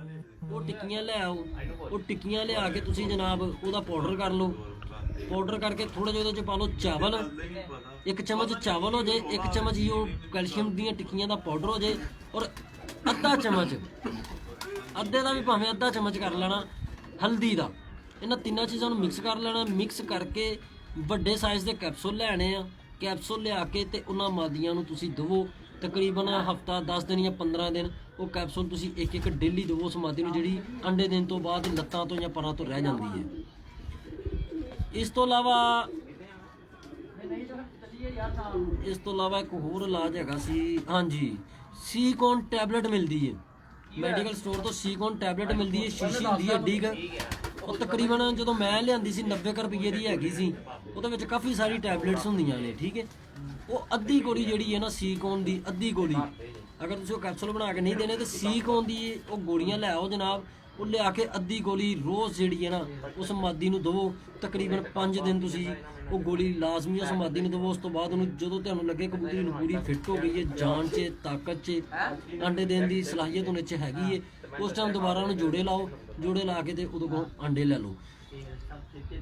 ਉਹ ਟਿੱਕੀਆਂ ਲੈ ਆਓ, ਉਹ ਟਿੱਕੀਆਂ ਲਿਆ ਕੇ ਤੁਸੀਂ ਜਨਾਬ ਉਹਦਾ ਪਾਊਡਰ ਕਰ ਲਓ। ਪਾਊਡਰ ਕਰਕੇ ਥੋੜਾ ਜਿਹਾ ਉਹਦੇ 'ਚ ਪਾ ਲਓ ਚਾਵਲ, 1 ਚਮਚ ਚਾਵਲ ਹੋ ਜਾਏ, 1 ਚਮਚ ਹੀ ਉਹ ਕੈਲਸ਼ੀਅਮ ਦੀਆਂ ਟਿੱਕੀਆਂ ਦਾ ਪਾਊਡਰ ਹੋ ਜਾਏ, ਔਰ ਅੱਧਾ ਚਮਚ, ਅੱਧੇ ਦਾ ਵੀ ਭਾਵੇਂ ਅੱਧਾ ਚਮਚ ਕਰ ਲੈਣਾ ਹਲਦੀ ਦਾ। ਇਹਨਾਂ ਤਿੰਨਾਂ ਚੀਜ਼ਾਂ ਨੂੰ ਮਿਕਸ ਕਰ ਲੈਣਾ। ਮਿਕਸ ਕਰਕੇ ਵੱਡੇ ਸਾਈਜ਼ ਦੇ ਕੈਪਸੂਲ ਲੈਣੇ ਆ। ਕੈਪਸੂਲ ਲਿਆ ਕੇ ਤੇ ਉਹਨਾਂ ਮਾਦੀਆਂ ਨੂੰ ਤੁਸੀਂ ਦੇਵੋ, ਤਕਰੀਬਨ ਹਫ਼ਤਾ 10 ਦਿਨ ਜਾਂ 15 ਦਿਨ ਉਹ ਕੈਪਸੂਲ ਤੁਸੀਂ 1 ਡੇਲੀ ਦੇਵੋ ਉਸ ਮਾਦੀ ਨੂੰ, ਜਿਹੜੀ ਅੰਡੇ ਦੇਣ ਤੋਂ ਬਾਅਦ ਲੱਤਾਂ ਤੋਂ ਜਾਂ ਪਰਾਂ ਤੋਂ ਰਹਿ ਜਾਂਦੀ ਹੈ। ਇਸ ਤੋਂ ਇਲਾਵਾ ਇੱਕ ਹੋਰ ਇਲਾਜ ਹੈਗਾ ਸੀ, ਹਾਂਜੀ, ਸੀਕੋਨ ਟੈਬਲੇਟ ਮਿਲਦੀ ਹੈ ਮੈਡੀਕਲ ਸਟੋਰ ਤੋਂ। ਸੀਕੋਨ ਟੈਬਲੇਟ ਮਿਲਦੀ ਹੈ, ਸ਼ੀਸ਼ੀ ਹੁੰਦੀ ਹੈ ਡੀਗ। ਉਹ ਤਕਰੀਬਨ ਜਦੋਂ ਮੈਂ ਲਿਆਂਦੀ ਸੀ 90 ਰੁਪਏ ਦੀ ਹੈਗੀ ਸੀ। ਉਹਦੇ ਵਿੱਚ ਕਾਫੀ ਸਾਰੀ ਟੈਬਲੇਟਸ ਹੁੰਦੀਆਂ ਨੇ, ਠੀਕ ਹੈ। ਉਹ ਅੱਧੀ ਗੋਲੀ ਜਿਹੜੀ ਹੈ ਨਾ ਸੀਕੋਨ ਦੀ, ਅੱਧੀ ਗੋਲੀ, ਅਗਰ ਤੁਸੀਂ ਉਹ ਕੈਪਸੂਲ ਬਣਾ ਕੇ ਨਹੀਂ ਦੇਣੇ ਤਾਂ ਸੀਕੋਨ ਦੀ ਉਹ ਗੋਲੀਆਂ ਲੈ ਆਓ ਜਨਾਬ। ਉਹ ਲਿਆ ਕੇ ਅੱਧੀ ਗੋਲੀ ਰੋਜ਼ ਜਿਹੜੀ ਹੈ ਨਾ ਉਸ ਮਾਦੀ ਨੂੰ ਦੇਵੋ। ਤਕਰੀਬਨ 5 ਦਿਨ ਤੁਸੀਂ ਉਹ ਗੋਲੀ ਲਾਜ਼ਮੀ ਉਸ ਮਾਦੀ ਨੂੰ ਦੇਵੋ। ਉਸ ਤੋਂ ਬਾਅਦ ਉਹਨੂੰ ਜਦੋਂ ਤੁਹਾਨੂੰ ਲੱਗੇ ਕਬੂਤਰੀ ਨੂੰ ਪੂਰੀ ਫਿੱਟ ਹੋ ਗਈ ਹੈ, ਜਾਨ 'ਚ, ਤਾਕਤ 'ਚ, ਅੰਡੇ ਦੇਣ ਦੀ ਸਲਾਹੀਅਤ ਉਹਦੇ 'ਚ ਹੈਗੀ ਹੈ, ਉਸ ਟਾਈਮ ਦੁਬਾਰਾ ਉਹਨੂੰ ਜੋੜੇ ਲਾਓ। ਜੋੜੇ ਲਾ ਕੇ ਤੇ ਉਹਦੇ ਕੋਲ ਅੰਡੇ ਲੈ ਲਓ।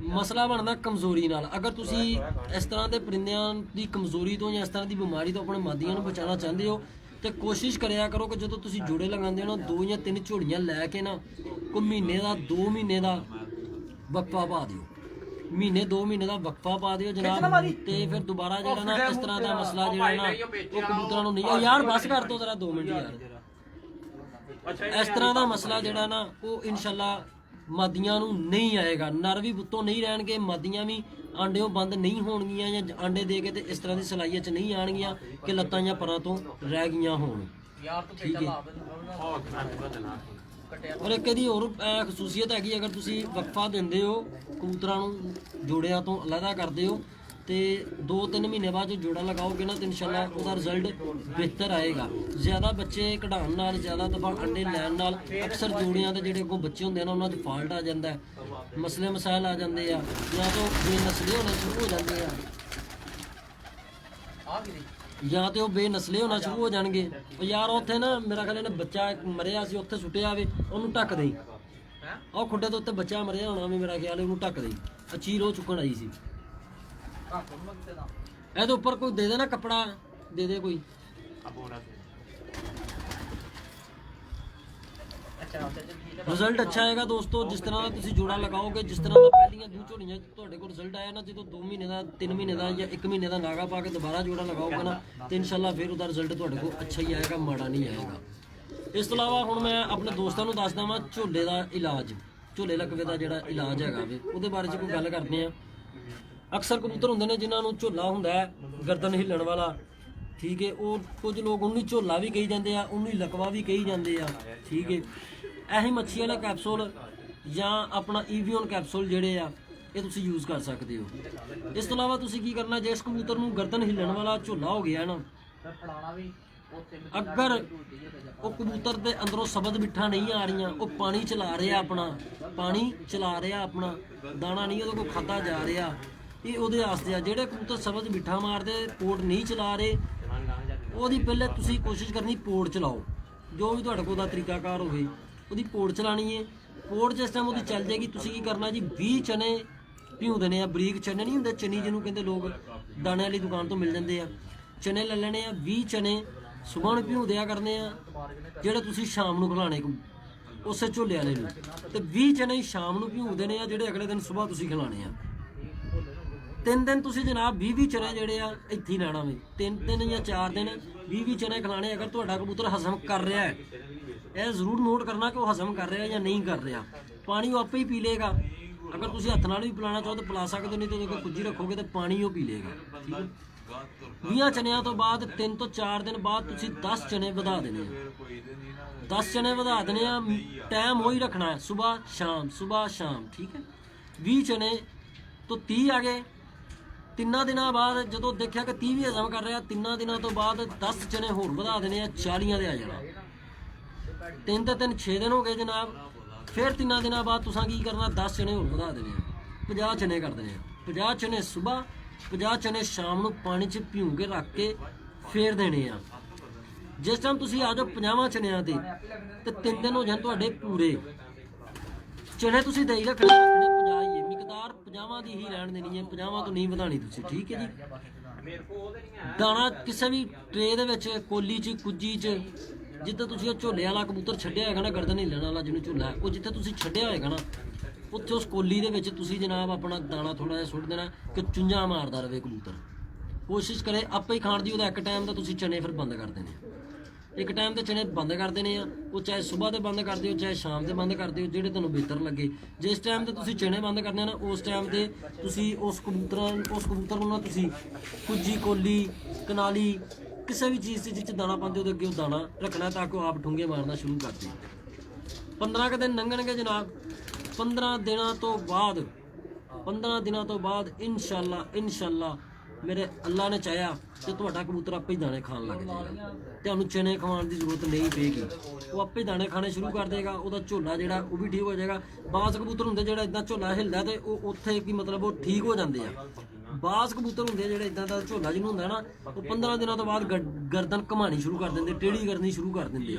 ਮਸਲਾ ਬਣਦਾ ਕਮਜ਼ੋਰੀ ਨਾਲ। ਅਗਰ ਤੁਸੀਂ ਇਸ ਤਰ੍ਹਾਂ ਦੇ ਪਰਿੰਦਿਆਂ ਦੀ ਕਮਜ਼ੋਰੀ ਤੋਂ ਜਾਂ ਇਸ ਤਰ੍ਹਾਂ ਦੀ ਬਿਮਾਰੀ ਤੋਂ ਆਪਣੇ ਮਾਦੀਆਂ ਨੂੰ ਬਚਾਉਣਾ ਚਾਹੁੰਦੇ ਹੋ ਤੇ ਕੋਸ਼ਿਸ਼ ਕਰਿਆ ਕਰੋ ਕਿ ਜਦੋਂ ਤੁਸੀਂ ਜੋੜੇ ਲਗਾਉਂਦੇ ਹੋ ਨਾ 2 ਜਾਂ 3 ਝੋੜੀਆਂ ਲੈ ਕੇ ਨਾ ਕੋਈ ਮਹੀਨੇ ਦਾ 2 ਮਹੀਨੇ ਦਾ ਵਕਫਾ ਪਾ ਦਿਓ। ਮਹੀਨੇ 2 ਮਹੀਨੇ ਦਾ ਵਕਫਾ ਪਾ ਦਿਓ ਜਨਾਬ, ਤੇ ਫਿਰ ਦੁਬਾਰਾ ਜਿਹੜਾ ਨਾ ਇਸ ਤਰ੍ਹਾਂ ਦਾ ਮਸਲਾ ਜਿਹੜਾ ਨਾ ਉਹ ਕਬੂਤਰਾਂ ਨੂੰ ਨਹੀਂ, ਯਾਰ ਬਸ ਕਰ ਦੋ ਜ਼ਰਾ 2 ਮਿੰਟ ਯਾਰ, ਇਸ ਤਰ੍ਹਾਂ ਦਾ ਮਸਲਾ ਜਿਹੜਾ ਨਾ ਉਹ ਇਨਸ਼ਾਅੱਲਾ ਮਾਦੀਆਂ ਨੂੰ ਨਹੀਂ ਆਏਗਾ। ਨਰ ਵੀ ਬੁੱਤੋਂ ਨਹੀਂ ਰਹਿਣਗੇ, ਮਾਦੀਆਂ ਵੀ ਆਂਡਿਓਂ ਬੰਦ ਨਹੀਂ ਹੋਣਗੀਆਂ ਜਾਂ ਆਂਡੇ ਦੇ ਕੇ ਤੇ ਇਸ ਤਰ੍ਹਾਂ ਦੀ ਸਲਾਈਅਤ 'ਚ ਨਹੀਂ ਆਣਗੀਆਂ ਕਿ ਲੱਤਾਂ ਜਾਂ ਪਰਾਂ ਤੋਂ ਰਹਿ ਗਈਆਂ ਹੋਣ, ਠੀਕ ਹੈ। ਔਰ ਇੱਕ ਇਹਦੀ ਹੋਰ ਖਸੂਸੀਅਤ ਹੈਗੀ, ਅਗਰ ਤੁਸੀਂ ਵਕਫਾ ਦਿੰਦੇ ਹੋ ਕਬੂਤਰਾਂ ਨੂੰ ਜੋੜਿਆਂ ਤੋਂ ਅਲੱਗਾ ਕਰਦੇ ਹੋ ਤੇ 2-3 ਮਹੀਨੇ ਬਾਅਦ ਜੋ ਜੋੜਾ ਲਗਾਓਗੇ ਨਾ ਤਾਂ ਇਨਸ਼ਾਅੱਲਾ ਉਹਦਾ ਰਿਜ਼ਲਟ ਬਿਹਤਰ ਆਏਗਾ। ਜ਼ਿਆਦਾ ਬੱਚੇ ਕਢਾਉਣ ਨਾਲ, ਜ਼ਿਆਦਾ ਦਫਾ ਅੰਡੇ ਲੈਣ ਨਾਲ ਅਕਸਰ ਜੋੜਿਆਂ ਦੇ ਜਿਹੜੇ ਅੱਗੋਂ ਬੱਚੇ ਹੁੰਦੇ ਨੇ ਉਹਨਾਂ 'ਚ ਫਾਲਟ ਆ ਜਾਂਦਾ ਹੈ, ਮਸਲੇ ਮਸਾਇਲ ਆ ਜਾਂਦੇ ਆ, ਜਾਂ ਤਾਂ ਬੇਨਸਲੇ ਹੋਣੇ ਸ਼ੁਰੂ ਹੋ ਜਾਂਦੇ ਆ, ਜਾਂ ਤੇ ਉਹ ਬੇਨਸਲੇ ਹੋਣਾ ਸ਼ੁਰੂ ਹੋ ਜਾਣਗੇ। ਉਹ ਯਾਰ ਉੱਥੇ ਨਾ ਮੇਰਾ ਖਿਆਲ ਇਹਨੇ ਬੱਚਾ ਮਰਿਆ ਸੀ, ਉੱਥੇ ਸੁੱਟਿਆ ਵੇ, ਉਹਨੂੰ ਢੱਕ ਦੇਈ। ਉਹ ਖੁੱਡੇ ਦੇ ਉੱਤੇ ਬੱਚਾ ਮਰਿਆ ਹੋਣਾ ਵੀ, ਮੇਰਾ ਖਿਆਲ ਉਹਨੂੰ ਢੱਕ ਦੇਈ। ਅਚੀਰ ਉਹ ਚੁੱਕਣ ਆਈ ਸੀ। ਇਹਦੇ ਉੱਪਰ ਕੋਈ ਦੇ ਦੇਣਾ ਕੱਪੜਾ, ਦੇ ਦੇ ਕੋਈ। ਰਿਜ਼ਲਟ ਅੱਛਾ ਆਏਗਾ ਦੋਸਤੋ। ਜਿਸ ਤਰ੍ਹਾਂ ਦਾ ਤੁਸੀਂ ਜੋੜਾ ਲਗਾਓਗੇ, ਜਿਸ ਤਰ੍ਹਾਂ ਦਾ ਪਹਿਲੀਆਂ 2 ਝੋਲੀਆਂ ਤੁਹਾਡੇ ਕੋਲ ਰਿਜ਼ਲਟ ਆਇਆ ਨਾ, ਜਦੋਂ 2 ਮਹੀਨੇ ਦਾ, 3 ਮਹੀਨੇ ਦਾ ਜਾਂ 1 ਮਹੀਨੇ ਦਾ ਨਾਗਾ ਪਾ ਕੇ ਦੁਬਾਰਾ ਜੋੜਾ ਲਗਾਓਗੇ ਨਾ ਤੇ ਇਨਸ਼ਾਅੱਲਾ ਫਿਰ ਉਹਦਾ ਰਿਜ਼ਲਟ ਤੁਹਾਡੇ ਕੋਲ ਅੱਛਾ ਹੀ ਆਏਗਾ, ਮਾੜਾ ਨਹੀਂ ਆਏਗਾ। ਇਸ ਤੋਂ ਇਲਾਵਾ ਹੁਣ ਮੈਂ ਆਪਣੇ ਦੋਸਤਾਂ ਨੂੰ ਦੱਸਦਾ ਵਾਂ ਝੋਲੇ ਦਾ ਇਲਾਜ, ਝੋਲੇ ਲਕਵੇ ਦਾ ਜਿਹੜਾ ਇਲਾਜ ਹੈਗਾ ਵੇ ਉਹਦੇ ਬਾਰੇ 'ਚ ਕੋਈ ਗੱਲ ਕਰਦੇ ਆ। ਅਕਸਰ ਕਬੂਤਰ ਹੁੰਦੇ ਨੇ ਜਿਨ੍ਹਾਂ ਨੂੰ ਝੋਲਾ ਹੁੰਦਾ ਹੈ ਗਰਦਨ ਹਿੱਲਣ ਵਾਲਾ, ਠੀਕ ਹੈ। ਉਹ ਕੁਝ ਲੋਕ ਉਹਨੂੰ ਝੋਲਾ ਵੀ ਕਹੀ ਜਾਂਦੇ ਆ, ਉਹਨੂੰ ਲਕਵਾ ਵੀ ਕਹੀ ਜਾਂਦੇ ਆ, ਠੀਕ ਹੈ। ਇਹੀ ਮੱਛੀ ਵਾਲਾ ਕੈਪਸੂਲ ਜਾਂ ਆਪਣਾ ਈਵੀਓਨ ਕੈਪਸੂਲ ਜਿਹੜੇ ਆ ਇਹ ਤੁਸੀਂ ਯੂਜ਼ ਕਰ ਸਕਦੇ ਹੋ। ਇਸ ਤੋਂ ਇਲਾਵਾ ਤੁਸੀਂ ਕੀ ਕਰਨਾ, ਜੇ ਇਸ ਕਬੂਤਰ ਨੂੰ ਗਰਦਨ ਹਿੱਲਣ ਵਾਲਾ ਝੋਲਾ ਹੋ ਗਿਆ ਨਾ, अगर वो कबूतर के अंदरों शब्द मिठा नहीं आ रही, वो पानी चला रहा अपना, पानी चला रहा अपना, दाना नहीं वो खाता जा रहा, ये वो वास्ते आ। जेडे कबूतर शब्द मिठा मारते पोर्ट नहीं चला रहे वो पहले तुसी कोशिश करनी पोर्ट चलाओ, जो भी तुहाडे कोल दा तरीकाकार होवे वो पोर्ट चलानी है। पोर्ट जिस टाइम वो चल जाएगी तुसी की करना जी 20 चने ਭਿਉਂ देने आ, बरीक चने नहीं होंगे चनी जिन्हों कहते लोग दाने वाली दुकान तो मिल जाते हैं, चने ले लेने आ 20 चने सुबह ਨੂੰ ਭਿਉਂ ਦਿਆ करने आ, ਜਿਹੜੇ ਤੁਸੀਂ शाम ਨੂੰ खिलाने ਉਸੇ ਝੋਲੇ ਵਾਲੇ ਨੂੰ, ਤੇ 20 ਚਨੇ शाम ਨੂੰ ਭਿਉਂ ਦੇਣੇ ਆ, ਜਿਹੜੇ ਅਗਲੇ ਦਿਨ ਸਵੇਰ ਤੁਸੀਂ ਖਿਲਾਣੇ ਆ। 3 ਦਿਨ ਤੁਸੀਂ ਜਨਾਬ 20 ਚਨੇ ਜਿਹੜੇ ਆ ਇੱਥੇ ਹੀ ਲੈਣਾ ਵੇ, 3 ਦਿਨ ਜਾਂ 4 ਦਿਨ 20 ਚਨੇ ਖਿਲਾਣੇ। ਅਗਰ ਤੁਹਾਡਾ ਕਬੂਤਰ ਹਜ਼ਮ ਕਰ ਰਿਹਾ ਹੈ, ਇਹ ਜ਼ਰੂਰ ਨੋਟ ਕਰਨਾ ਕਿ ਉਹ ਹਜ਼ਮ ਕਰ ਰਿਹਾ ਜਾਂ ਨਹੀਂ ਕਰ ਰਿਹਾ। ਪਾਣੀ ਉਹ ਆਪੇ ਹੀ ਪੀ ਲੇਗਾ, अगर तुम हथ नाल भी पिलाना चाहो तो पिला सकते हो, नहीं तो देखो कुजी रखोगे तो पानी वो पी लेगा। ठीक है 20 चनिया तो बाद 3 तो 4 दिन बाद तुम 10 चने वधा देने, 10 चने वधा देने, टाइम वही रखना है सुबह शाम सुबह शाम। ठीक है 20 चने तो 30 आ गए। 3 दिनों बाद जो देखा कि 30 भी हजम कर रहा, 3 दिनों तो बाद 10 चने होर वधा देने, 40 दे आ जाना। 3 तो 3 6 दिन हो गए जनाब। फिर 3 दिनों बाद तुसा की करना 10 चने होर वधा देने, 50 चने कर देने, 50 चने सुबह 50 चने शाम ਨੂੰ पानी च ਭਿਉਂ के रख के फेर देने आ। जिस टाइम तुसी आ जाओ 50 चनिया ते 3 दिन हो जाए ਤੁਹਾਡੇ पूरे। चने तुसी दही रखने 50 ही है, मिकदार 50 ਦੀ ही रहन देनी है, 50 तो नहीं ਵਧਾਣੀ तुसी। ठीक है जी दाना किसी भी ट्रे ਦੇ ਵਿੱਚ ਕੋਲੀ 'ਚ ਕੁੱਜੀ 'ਚ जिद्दां तुसीं झोले वाला कबूतर छड्डिया होएगा ना, गर्दन हिलण वाला जिन्होंने झोला है, वो जिथे तुसीं छड्डिया होएगा ना उत्थे उस कोली दे विच तुसीं जनाब अपना दाना थोड़ा जिहा सुੱਟ देना कि चुंझां मारदा रहे कबूतर। कोशिश करे आपे ही खाण दी, ਉਹਦਾ एक टाइम दा तुसीं चने फिर बंद कर देने, एक टाइम ते चने बंद कर देने आ। वो चाहे सुबह दे बंद कर दिओ चाहे शाम दे बंद कर दिओ, ਜਿਹੜੇ ਤੁਹਾਨੂੰ ਬਿਹਤਰ ਲੱਗੇ। जिस टाइम ते तुसीं चने बंद करने ना उस टाइम ते तुसीं उस कबूतर ਨੂੰ ना तुसीं कुजी कोली कनाली किसी भी चीज़ से जिस दाना पाते हो अगे दाना रखना ताकि आप ठुंगे मारना शुरू कर दें। 15 के दिन लंघणगे जनाब। 15 दिनों तो बाद 15 दिनों तो बाद इंशाल्लाह मेरे अल्लाह ने चाहा तो तुहाडा कबूतर आपे ही दाने खान लग जाएगा, तुहानूं चने खवाउण की जरूरत नहीं पेगी, वो आपे ही दाने खाने शुरू कर देगा। उसदा झोला जिहड़ा वो भी ठीक हो जाएगा। बाज़ कबूतर हुंदे जिहड़ा इदां झोला हिलदा ते उत्थे की मतलब वो ठीक हो जाते हैं। बाज़ कबूतर होंगे जो इदा का झोला जिन्होंने होंगे ना वो 15 दिनों तो बाद गर्दन घुमानी शुरू कर देंगे, टेढ़ी करनी शुरू कर देंगे,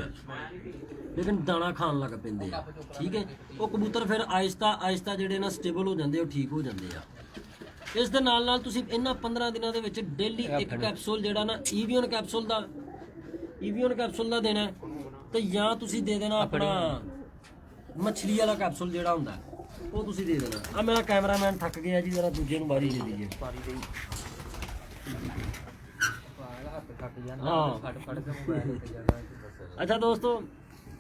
लेकिन दाना खान लग पेंदे। ठीक है वो कबूतर फिर आहिस्ता आहिस्ता जोड़े ना स्टेबल हो जाते, ठीक हो जाते हैं। इस दे नाल नाल तुसीं इन्हां 15 दिनों के विच डेली एक कैप्सूल जोड़ा ना ईवीएन कैप्सूल का देना तो या तुसीं दे देना अपना मछली वाला कैप्सूल जोड़ा होंदा वो तुसीं दे देना। आ मेरा कैमरामैन थक गया जी, जरा दूजे नूं बारी दे दीजिए। हाँ अच्छा दोस्तों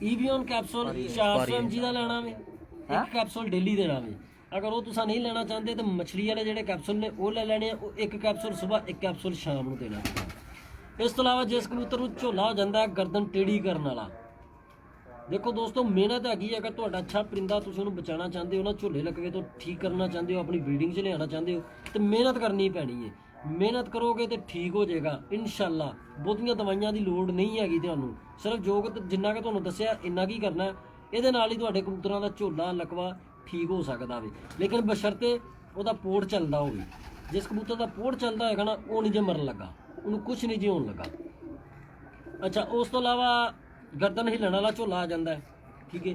ईवीएन कैप्सूल 400 mg का लेना वे, एक कैप्सूल डेली देना वे। अगर वो तुसा नहीं लेना चाहते तो मछली वाले जोड़े कैप्सूल ने वो ले लेने, एक कैप्सूल सुबह एक कैप्सूल शाम को देना। इस तो अलावा जिस कबूतर को झोला हो जाता है गर्दन टेढ़ी करने वाला, देखो दोस्तों मेहनत हैगी। अगर तुहाडा अच्छा परिंदा तुसीं उहनूं बचाना चाहते हो ना, झोले लगे तो ठीक करना चाहते हो, अपनी ब्रीडिंग च लियाना चाहते हो तो मेहनत करनी पैनी है। मेहनत करोगे तो ठीक हो जाएगा इंशाल्लाह। बहुतियां दवाइयां की लोड़ नहीं हैगी तुहानूं, सिर्फ जो जिन्ना कि तुहानूं दस्सिया इन्ना की करना है। इहदे नाल ही तुहाडे कबूतरां दा झोला लकवा ठीक हो सकता है, लेकिन बशर्ते उसका पोड़ चलता हो। जिस कबूतर का पोड़ चलता होगा ना वो नहीं जे मरन लगा, उन्होंने कुछ नहीं जी होने लगा। अच्छा उस तो इलावा गर्दन हिलण वाला झोला आ जाता है। ठीक है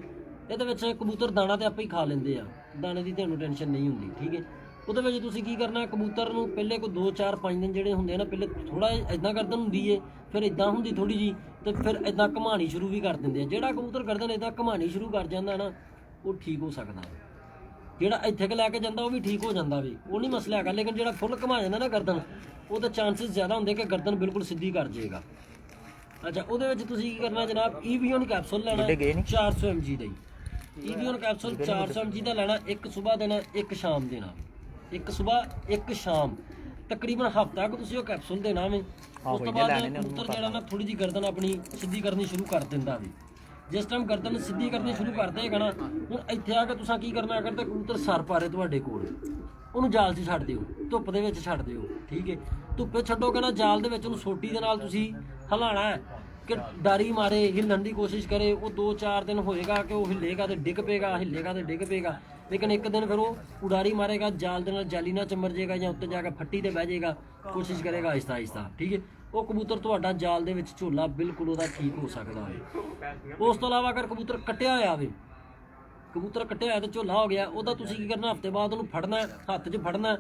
ये कबूतर दाना तो आपे ही खा लेंगे आ, दाने की तुहानूं टेंशन नहीं होंदी। ठीक है ਉਹਦੇ ਵਿੱਚ ਤੁਸੀਂ ਕੀ ਕਰਨਾ, कबूतर ਨੂੰ ਪਹਿਲੇ ਕੋਈ 2 4 5 दिन ਜਿਹੜੇ ਹੁੰਦੇ ਨਾ ਪਹਿਲੇ ਥੋੜਾ ਇਦਾਂ गर्दन ਹੁੰਦੀ ਏ, ਫਿਰ ਇਦਾਂ ਹੁੰਦੀ ਥੋੜੀ ਜੀ, ਤੇ ਫਿਰ ਇਦਾਂ ਘਮਾਣੀ ਸ਼ੁਰੂ ਵੀ ਕਰ ਦਿੰਦੇ ਆ। ਜਿਹੜਾ ਕਬੂਤਰ गर्दन ਇਦਾਂ ਘਮਾਣੀ ਸ਼ੁਰੂ ਕਰ ਜਾਂਦਾ ਨਾ ਉਹ ਠੀਕ ਹੋ ਸਕਦਾ। ਜਿਹੜਾ ਇੱਥੇ ਕ ਲੈ ਕੇ ਜਾਂਦਾ ਉਹ ਵੀ ਠੀਕ ਹੋ ਜਾਂਦਾ ਵੇ, ਉਹ ਨਹੀਂ ਮਸਲਾ ਹੈਗਾ। ਲੇਕਿਨ ਜਿਹੜਾ ਫੁੱਲ ਘਮਾ ਜਾਂਦਾ ਨਾ गर्दन, ਉਹਦਾ ਚਾਂਸਸ ਜ਼ਿਆਦਾ ਹੁੰਦੇ ਕਿ गर्दन ਬਿਲਕੁਲ ਸਿੱਧੀ ਕਰ ਜਾਏਗਾ। ਅੱਛਾ ਉਹਦੇ ਵਿੱਚ ਤੁਸੀਂ ਕੀ ਕਰਨਾ ਜਨਾਬ, ਈਵੀਓਨ ਕੈਪਸੂਲ ਲੈਣਾ 400 mg ਦਾ ਹੀ। ਈਵੀਓਨ ਕੈਪਸੂਲ 400 mg ਦਾ ਲੈਣਾ, ਇੱਕ ਸਵੇਰ ਦੇਣਾ ਇੱਕ ਸ਼ਾਮ ਦੇਣਾ, ਇੱਕ ਸਵੇਰ ਇੱਕ ਸ਼ਾਮ, ਤਕਰੀਬਨ ਹਫ਼ਤਾ ਕੁ ਤੁਸੀਂ ਉਹ ਕੈਪਸੂਲ ਦੇਣਾ ਵੇ। ਉਸ ਤੋਂ ਬਾਅਦ ਕਬੂਤਰ ਜਿਹੜਾ ਨਾ ਥੋੜੀ ਜਿਹੀ गर्दन ਆਪਣੀ ਸਿੱਧੀ ਕਰਨੀ ਸ਼ੁਰੂ ਕਰ ਦਿੰਦਾ ਵੇ। जिस टाइम गर्दन सीधी करनी शुरू कर देगा ना, हूँ इत्थे आके तुसां की करना, अगर तो कबूतर सर पा रहे तुहाडे कोल उहनूं जाल 'ਚ छड्ड दिओ, धुप्प दे विच छड्ड दिओ। ठीक है धुप्पे छड्डोगे ना जाल दे विच उहनूं सोटी दे नाल तुसीं हिलाना है, ਕਿ ਡਾਰੀ ਮਾਰੇ, ਹਿੱਲਣ ਦੀ ਕੋਸ਼ਿਸ਼ ਕਰੇ, ਉਹ 2-4 ਦਿਨ ਹੋਏਗਾ ਕਿ ਉਹ ਹਿੱਲੇਗਾ ਤੇ ਡਿੱਗ ਪਏਗਾ, ਹਿੱਲੇਗਾ ਤੇ ਡਿੱਗ ਪਏਗਾ, ਲੇਕਿਨ ਇੱਕ ਦਿਨ ਫਿਰ ਉਹ ਉਡਾਰੀ ਮਾਰੇਗਾ, ਜਾਲ ਦੇ ਨਾਲ ਜਾਲੀ ਨਾਲ ਚਮਰ ਜਾਏਗਾ ਜਾਂ ਉੱਤੇ ਜਾ ਕੇ ਫੱਟੀ ਤੇ ਬਹਿ ਜਾਏਗਾ, ਕੋਸ਼ਿਸ਼ ਕਰੇਗਾ ਆਹਿਸਤਾ ਆਹਿਸਤਾ, ਠੀਕ ਹੈ। ਉਹ ਕਬੂਤਰ ਤੁਹਾਡਾ ਜਾਲ ਦੇ ਵਿੱਚ ਝੋਲਾ ਬਿਲਕੁਲ ਉਹਦਾ ਠੀਕ ਹੋ ਸਕਦਾ ਹੈ। ਉਸ ਤੋਂ ਇਲਾਵਾ ਅਗਰ ਕਬੂਤਰ ਕੱਟਿਆ ਹੋਇਆ ਹੋਵੇ, ਕਬੂਤਰ ਕੱਟਿਆ ਹੋਇਆ ਤੇ ਝੋਲਾ ਹੋ ਗਿਆ, ਉਹਦਾ ਤੁਸੀਂ ਕੀ ਕਰਨਾ, ਹਫ਼ਤੇ ਬਾਅਦ ਉਹਨੂੰ ਫੜਨਾ, ਹੱਥ 'ਚ ਫੜਨਾ,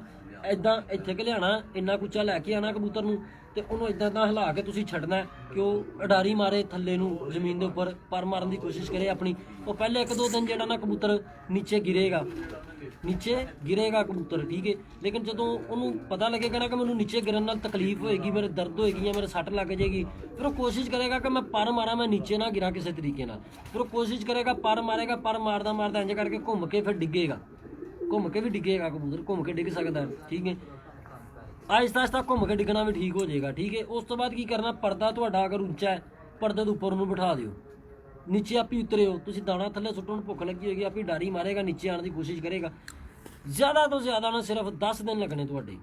ਇੱਦਾਂ ਇੱਥੇ ਕਿ ਲਿਆਣਾ, ਇੰਨਾ ਕੁੱਚਾ ਲੈ ਕੇ ਆਣਾ ਕਬੂਤਰ ਨੂੰ, ਤੇ ਉਹਨੂੰ ਇੱਦਾਂ ਇੱਦਾਂ ਹਿਲਾ ਕੇ ਤੁਸੀਂ ਛੱਡਣਾ ਕਿ ਉਹ ਉਡਾਰੀ ਮਾਰੇ ਥੱਲੇ ਨੂੰ, ਜ਼ਮੀਨ ਦੇ ਉੱਪਰ ਪਰ ਮਾਰਨ ਦੀ ਕੋਸ਼ਿਸ਼ ਕਰੇ ਆਪਣੀ। ਉਹ ਪਹਿਲੇ 1-2 ਦਿਨ ਜਿਹੜਾ ਨਾ ਕਬੂਤਰ ਨੀਚੇ ਗਿਰੇਗਾ ਕਬੂਤਰ, ਠੀਕ ਹੈ। ਲੇਕਿਨ ਜਦੋਂ ਉਹਨੂੰ ਪਤਾ ਲੱਗੇਗਾ ਨਾ ਕਿ ਮੈਨੂੰ ਨੀਚੇ ਗਿਰਨ ਨਾਲ ਤਕਲੀਫ ਹੋਏਗੀ, ਮੇਰੇ ਦਰਦ ਹੋਏਗੀ ਜਾਂ ਮੇਰੇ ਸੱਟ ਲੱਗ ਜਾਏਗੀ, ਫਿਰ ਉਹ ਕੋਸ਼ਿਸ਼ ਕਰੇਗਾ ਕਿ ਮੈਂ ਪਰ ਮਾਰਾਂ, ਮੈਂ ਨੀਚੇ ਨਾ ਗਿਰਾਂ ਕਿਸੇ ਤਰੀਕੇ ਨਾਲ। ਫਿਰ ਉਹ ਕੋਸ਼ਿਸ਼ ਕਰੇਗਾ, ਪਰ ਮਾਰੇਗਾ, ਪਰ ਮਾਰਦਾ ਮਾਰਦਾ ਇੰਜ ਕਰਕੇ ਘੁੰਮ ਕੇ ਫਿਰ ਡਿੱਗੇਗਾ, ਘੁੰਮ ਕੇ ਵੀ ਡਿੱਗੇਗਾ ਕਬੂਤਰ, ਘੁੰਮ ਕੇ ਡਿੱਗ ਸਕਦਾ, ਠੀਕ ਹੈ। ਆਹਿਸਤਾ ਆਹਿਸਤਾ ਘੁੰਮ ਕੇ ਡਿੱਗਣਾ ਵੀ ਠੀਕ ਹੋ ਜਾਏਗਾ, ਠੀਕ ਹੈ। ਉਸ ਤੋਂ ਬਾਅਦ ਕੀ ਕਰਨਾ, ਪਰਦਾ ਤੁਹਾਡਾ ਅਗਰ ਉੱਚਾ ਹੈ, ਪਰਦੇ ਦੇ ਉੱਪਰ ਉਹਨੂੰ ਬਿਠਾ ਦਿਓ, ਨੀਚੇ ਆਪੀ ਉਤਰਿਓ, ਤੁਸੀਂ ਦਾਣਾ ਥੱਲੇ ਸੁੱਟਣ ਨੂੰ ਭੁੱਖ ਲੱਗੀ ਹੋਏਗੀ, ਆਪੀ ਡਾਰੀ ਮਾਰੇਗਾ, ਨੀਚੇ ਆਉਣ ਦੀ ਕੋਸ਼ਿਸ਼ ਕਰੇਗਾ। ਜ਼ਿਆਦਾ ਤੋਂ ਜ਼ਿਆਦਾ ਨਾ ਸਿਰਫ 10 ਦਿਨ ਲੱਗਣੇ ਤੁਹਾਡੇ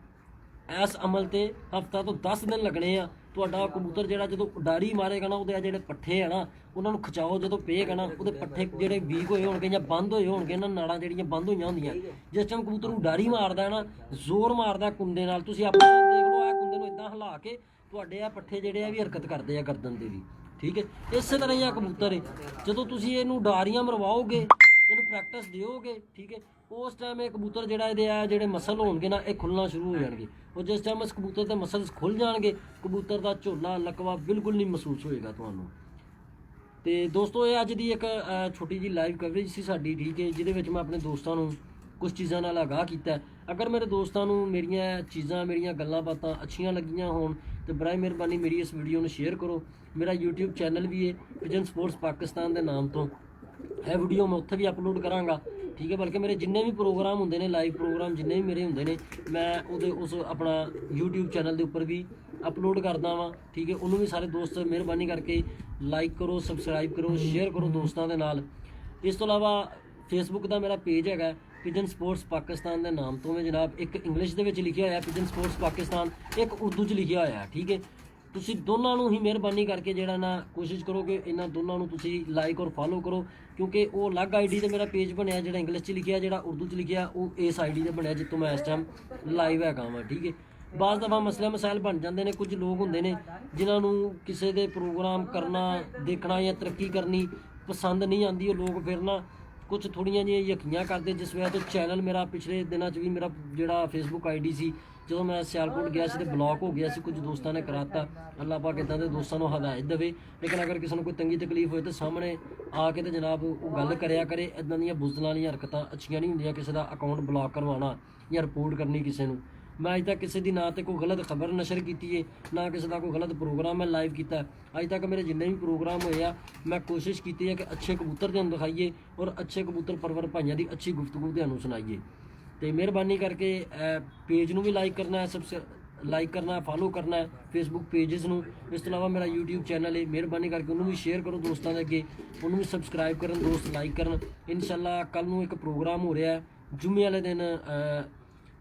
ਇਸ ਅਮਲ ਤੇ, ਹਫ਼ਤਾ ਤੋਂ 10 ਦਿਨ ਲੱਗਣੇ ਆ। ਤੁਹਾਡਾ ਕਬੂਤਰ ਜਿਹੜਾ ਜਦੋਂ ਉਡਾਰੀ ਮਾਰੇਗਾ ਨਾ, ਉਹਦੇ ਆ ਜਿਹੜੇ ਪੱਠੇ ਆ ਨਾ, ਉਹਨਾਂ ਨੂੰ ਖਿਚਾਓ, ਜਦੋਂ ਪਏਗਾ ਨਾ, ਉਹਦੇ ਪੱਠੇ ਜਿਹੜੇ ਵੀਕ ਹੋਏ ਹੋਣਗੇ ਜਾਂ ਬੰਦ ਹੋਏ ਹੋਣਗੇ, ਨਾ ਨਾੜਾਂ ਜਿਹੜੀਆਂ ਬੰਦ ਹੋਈਆਂ ਹੁੰਦੀਆਂ, ਜਿਸ ਟਾਈਮ ਕਬੂਤਰ ਉਡਾਰੀ ਮਾਰਦਾ ਹੈ ਨਾ, ਜ਼ੋਰ ਮਾਰਦਾ ਕੁੰਡੇ ਨਾਲ, ਤੁਸੀਂ ਆਪਣੇ ਦੇਖ ਲਓ, ਆ ਕੁੰਡੇ ਨੂੰ ਇਦਾਂ ਹਿਲਾ ਕੇ ਤੁਹਾਡੇ ਆ ਪੱਠੇ ਜਿਹੜੇ ਆ ਵੀ ਹਰਕਤ ਕਰਦੇ ਆ ਗਰਦਨ ਦੇ ਵੀ, ਠੀਕ ਹੈ। ਇਸੇ ਤਰ੍ਹਾਂ ਹੀ ਆ ਕਬੂਤਰ ਹੈ, ਜਦੋਂ ਤੁਸੀਂ ਇਹਨੂੰ ਉਡਾਰੀਆਂ ਮਰਵਾਓਗੇ, ਇਹਨੂੰ ਪ੍ਰੈਕਟਿਸ ਦਿਓਗੇ, ਠੀਕ ਹੈ, ਉਸ ਟਾਈਮ ਇਹ ਕਬੂਤਰ ਜਿਹੜਾ ਇਹਦੇ ਆ ਜਿਹੜੇ ਮਸਲ ਹੋਣਗੇ ਨਾ, ਇਹ ਖੁੱਲਣਾ ਸ਼ੁਰੂ ਹੋ ਜਾਣਗੇ। ਉਹ ਜਿਸ ਟਾਈਮ ਇਸ ਕਬੂਤਰ ਦੇ ਮਸਲਸ ਖੁੱਲ ਜਾਣਗੇ, ਕਬੂਤਰ ਦਾ ਝੋਲਾ ਲਕਵਾ ਬਿਲਕੁਲ ਨਹੀਂ ਮਹਿਸੂਸ ਹੋਏਗਾ ਤੁਹਾਨੂੰ। ਤੇ ਦੋਸਤੋ, ਇਹ ਅੱਜ ਦੀ ਇੱਕ ਛੋਟੀ ਜਿਹੀ ਲਾਈਵ ਕਵਰੇਜ ਸੀ ਸਾਡੀ, ਠੀਕ ਹੈ, ਜਿਹਦੇ ਵਿੱਚ ਮੈਂ ਆਪਣੇ ਦੋਸਤਾਂ ਨੂੰ ਕੁਝ ਚੀਜ਼ਾਂ ਨਾਲ ਆਗਾਹ ਕੀਤਾ। ਅਗਰ ਮੇਰੇ ਦੋਸਤਾਂ ਨੂੰ ਮੇਰੀਆਂ ਚੀਜ਼ਾਂ, ਮੇਰੀਆਂ ਗੱਲਾਂ ਬਾਤਾਂ ਅੱਛੀਆਂ ਲੱਗੀਆਂ ਹੋਣ ਤੇ ਬਰਾਏ ਮਿਹਰਬਾਨੀ ਮੇਰੀ ਇਸ ਵੀਡੀਓ ਨੂੰ ਸ਼ੇਅਰ ਕਰੋ। ਮੇਰਾ YouTube ਚੈਨਲ ਵੀ ਹੈ ਪਿਜਨ ਸਪੋਰਟਸ ਪਾਕਿਸਤਾਨ ਦੇ ਨਾਮ ਤੋਂ, ਇਹ ਵੀਡੀਓ ਮੈਂ ਉੱਥੇ ਵੀ ਅਪਲੋਡ ਕਰਾਂਗਾ, ਠੀਕ ਹੈ। ਬਲਕਿ ਮੇਰੇ ਜਿੰਨੇ ਵੀ ਪ੍ਰੋਗਰਾਮ ਹੁੰਦੇ ਨੇ, ਲਾਈਵ ਪ੍ਰੋਗਰਾਮ ਜਿੰਨੇ ਵੀ ਮੇਰੇ ਹੁੰਦੇ ਨੇ, ਮੈਂ ਉਹਦੇ ਉਸ ਆਪਣਾ YouTube ਚੈਨਲ ਦੇ ਉੱਪਰ ਵੀ ਅਪਲੋਡ ਕਰਦਾ ਵਾਂ, ਠੀਕ ਹੈ। ਉਹਨੂੰ ਵੀ ਸਾਰੇ ਦੋਸਤ ਮਿਹਰਬਾਨੀ ਕਰਕੇ ਲਾਈਕ ਕਰੋ, ਸਬਸਕ੍ਰਾਈਬ ਕਰੋ, ਸ਼ੇਅਰ ਕਰੋ ਦੋਸਤਾਂ ਦੇ ਨਾਲ। ਇਸ ਤੋਂ ਇਲਾਵਾ ਫੇਸਬੁੱਕ ਦਾ ਮੇਰਾ ਪੇਜ ਹੈਗਾ ਪਿਜਨ ਸਪੋਰਟਸ ਪਾਕਿਸਤਾਨ ਦੇ ਨਾਮ ਤੋਂ, ਮੈਂ ਜਨਾਬ ਇੱਕ ਇੰਗਲਿਸ਼ ਦੇ ਵਿੱਚ ਲਿਖਿਆ ਹੋਇਆ ਪਿਜਨ ਸਪੋਰਟਸ ਪਾਕਿਸਤਾਨ, ਇੱਕ ਉਰਦੂ 'ਚ ਲਿਖਿਆ ਹੋਇਆ, ਠੀਕ ਹੈ। ਤੁਸੀਂ ਦੋਨਾਂ ਨੂੰ ਹੀ ਮਿਹਰਬਾਨੀ ਕਰਕੇ ਜਿਹੜਾ ਨਾ ਕੋਸ਼ਿਸ਼ ਕਰੋ ਕਿ ਇਹਨਾਂ ਦੋਨਾਂ ਨੂੰ ਤੁਸੀਂ ਲਾਈਕ ਔਰ ਫਾਲੋ ਕਰੋ, ਕਿਉਂਕਿ ਉਹ ਅਲੱਗ ਆਈਡੀ ਤੇ ਮੇਰਾ ਪੇਜ ਬਣਿਆ, ਜਿਹੜਾ ਇੰਗਲਿਸ਼ 'ਚ ਲਿਖਿਆ, ਜਿਹੜਾ ਉਰਦੂ 'ਚ ਲਿਖਿਆ ਉਹ ਇਸ ਆਈਡੀ ਤੇ ਬਣਿਆ ਜਿੱਥੋਂ ਮੈਂ ਇਸ ਟਾਈਮ ਲਾਈਵ ਹੈਗਾ ਵਾਂ, ਠੀਕ ਹੈ। ਬਾਜ਼ ਦਫਾ ਮਸਲੇ ਮਸਾਇਲ ਬਣ ਜਾਂਦੇ ਨੇ, ਕੁਝ ਲੋਕ ਹੁੰਦੇ ਨੇ ਜਿਨ੍ਹਾਂ ਨੂੰ ਕਿਸੇ ਦੇ ਪ੍ਰੋਗਰਾਮ ਕਰਨਾ, ਦੇਖਣਾ ਜਾਂ ਤਰੱਕੀ ਕਰਨੀ ਪਸੰਦ ਨਹੀਂ ਆਉਂਦੀ। ਉਹ ਲੋਕ ਫਿਰ ਨਾ ਕੁਝ ਥੋੜ੍ਹੀਆਂ ਜਿਹੀਆਂ ਯਕੀਆਂ ਕਰਦੇ, ਜਿਸ ਵਜ੍ਹਾ ਤੋਂ ਚੈਨਲ ਮੇਰਾ ਪਿਛਲੇ ਦਿਨਾਂ 'ਚ ਵੀ ਮੇਰਾ ਜਿਹੜਾ ਫੇਸਬੁੱਕ ਆਈਡੀ ਸੀ, ਜਦੋਂ ਮੈਂ ਸਿਆਲਕੋਟ ਗਿਆ ਸੀ ਤੇ ਬਲੌਕ ਹੋ ਗਿਆ ਸੀ, ਕੁਝ ਦੋਸਤਾਂ ਨੇ ਕਰਾਤਾ। ਅੱਲਾਹ ਪਾਕ ਇੱਦਾਂ ਦੇ ਦੋਸਤਾਂ ਨੂੰ ਹਦਾਇਤ ਦੇਵੇ। ਲੇਕਿਨ ਅਗਰ ਕਿਸੇ ਨੂੰ ਕੋਈ ਤੰਗੀ ਤਕਲੀਫ ਹੋਏ ਤਾਂ ਸਾਹਮਣੇ ਆ ਕੇ ਤੇ ਜਨਾਬ ਉਹ ਗੱਲ ਕਰਿਆ ਕਰੇ। ਇੱਦਾਂ ਦੀਆਂ ਬੁਜ਼ਦਲਾਂ ਵਾਲੀਆਂ ਹਰਕਤਾਂ ਅੱਛੀਆਂ ਨਹੀਂ ਹੁੰਦੀਆਂ, ਕਿਸੇ ਦਾ ਅਕਾਊਂਟ ਬਲੌਕ ਕਰਵਾਉਣਾ ਜਾਂ ਰਿਪੋਰਟ ਕਰਨੀ ਕਿਸੇ ਨੂੰ। ਮੈਂ ਅੱਜ ਤੱਕ ਕਿਸੇ ਦੀ ਨਾ ਤੇ ਕੋਈ ਗਲਤ ਖਬਰ ਨਸ਼ਰ ਕੀਤੀ ਹੈ, ਨਾ ਕਿਸੇ ਦਾ ਕੋਈ ਗਲਤ ਪ੍ਰੋਗਰਾਮ ਮੈਂ ਲਾਈਵ ਕੀਤਾ। ਅੱਜ ਤੱਕ ਮੇਰੇ ਜਿੰਨੇ ਵੀ ਪ੍ਰੋਗਰਾਮ ਹੋਏ ਆ, ਮੈਂ ਕੋਸ਼ਿਸ਼ ਕੀਤੀ ਹੈ ਕਿ ਅੱਛੇ ਕਬੂਤਰ ਤੁਹਾਨੂੰ ਦਿਖਾਈਏ ਔਰ ਅੱਛੇ ਕਬੂਤਰ ਪਰਵਰ ਭਾਈਆਂ ਦੀ ਅੱਛੀ ਗੁਫ਼ਤਗੂ ਤੁਹਾਨੂੰ ਸੁਣਾਈਏ। ਤੇ ਮਿਹਰਬਾਨੀ ਕਰਕੇ ਪੇਜ ਨੂੰ ਵੀ ਲਾਈਕ ਕਰਨਾ ਹੈ, ਲਾਈਕ ਕਰਨਾ ਹੈ, ਫਾਲੋ ਕਰਨਾ ਹੈ ਫੇਸਬੁੱਕ ਪੇਜਸ ਨੂੰ। ਇਸ ਤੋਂ ਇਲਾਵਾ ਮੇਰਾ YouTube ਚੈਨਲ ਹੈ, ਮਿਹਰਬਾਨੀ ਕਰਕੇ ਉਹਨੂੰ ਵੀ ਸ਼ੇਅਰ ਕਰੋ ਦੋਸਤਾਂ ਦੇ ਅੱਗੇ, ਉਹਨੂੰ ਵੀ ਸਬਸਕ੍ਰਾਈਬ ਕਰਨ, ਦੋਸਤ ਲਾਈਕ ਕਰਨ। ਇਨਸ਼ਾਅੱਲਾ ਕੱਲ੍ਹ ਨੂੰ ਇੱਕ ਪ੍ਰੋਗਰਾਮ ਹੋ ਰਿਹਾ ਹੈ ਜੁਮੇ ਵਾਲੇ ਦਿਨ,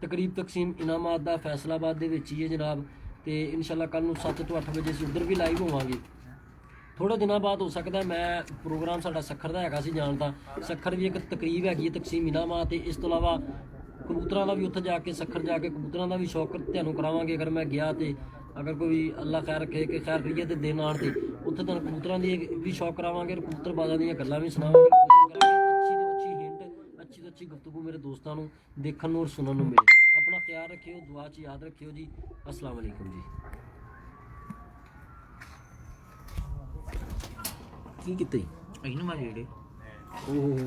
ਤਕਰੀਬ ਤਕਸੀਮ ਇਨਾਮਾਤ ਦਾ ਫੈਸਲਾਬਾਦ ਦੇ ਵਿੱਚ ਹੀ ਹੈ ਜਨਾਬ। ਤੇ ਇਨਸ਼ਾਅੱਲਾ ਕੱਲ੍ਹ ਨੂੰ 7 ਤੋਂ 8 ਵਜੇ ਅਸੀਂ ਉੱਧਰ ਵੀ ਲਾਈਵ ਹੋਵਾਂਗੇ। ਥੋੜ੍ਹੇ ਦਿਨਾਂ ਬਾਅਦ ਹੋ ਸਕਦਾ, ਮੈਂ ਪ੍ਰੋਗਰਾਮ ਸਾਡਾ ਸੱਖਰ ਦਾ ਹੈਗਾ ਸੀ ਜਾਣ ਦਾ, ਸੱਖਰ ਵੀ ਇੱਕ ਤਕਰੀਬ ਹੈਗੀ ਹੈ ਤਕਸੀਮ ਇਨਾਮਾਤ। ਤੇ ਇਸ ਤੋਂ ਇਲਾਵਾ ਕਬੂਤਰਾਂ ਦਾ ਵੀ ਉੱਥੇ ਜਾ ਕੇ, ਸੱਖਰ ਜਾ ਕੇ ਕਬੂਤਰਾਂ ਦਾ ਵੀ ਸ਼ੌਕ ਤੁਹਾਨੂੰ ਕਰਾਵਾਂਗੇ ਅਗਰ ਮੈਂ ਗਿਆ। ਤੇ ਅਗਰ ਕੋਈ ਅੱਲਾ ਖੈਰ ਰੱਖੇ ਕਿ ਖੈਰ ਰਹੀਏ ਤੇ ਦਿਨ ਆਉਣ ਤੇ ਉੱਥੇ ਤੁਹਾਨੂੰ ਕਬੂਤਰਾਂ ਦੀ ਵੀ ਸ਼ੌਕ ਕਰਾਵਾਂਗੇ, ਕਬੂਤਰਬਾਜ਼ਾਂ ਦੀਆਂ ਗੱਲਾਂ ਵੀ ਸੁਣਾਵਾਂਗੇ, ਅੱਛੀ ਤੋਂ ਅੱਛੀ ਹਿੰਟ, ਅੱਛੀ ਤੋਂ ਅੱਛੀ ਗੁਫ਼ਤਗੂ ਮੇਰੇ ਦੋਸਤਾਂ ਨੂੰ ਦੇਖਣ ਨੂੰ ਔਰ ਸੁਣਨ ਨੂੰ ਮਿਲੇ। ਆਪਣਾ ਖਿਆਲ ਰੱਖਿਓ, ਦੁਆ 'ਚ ਯਾਦ ਰੱਖਿਓ ਜੀ। अस्सलाम वालेकुम जी। की कितने? ਇਹਨੂੰ ਮਾਰੀ ਜਿਹੜੇ ओह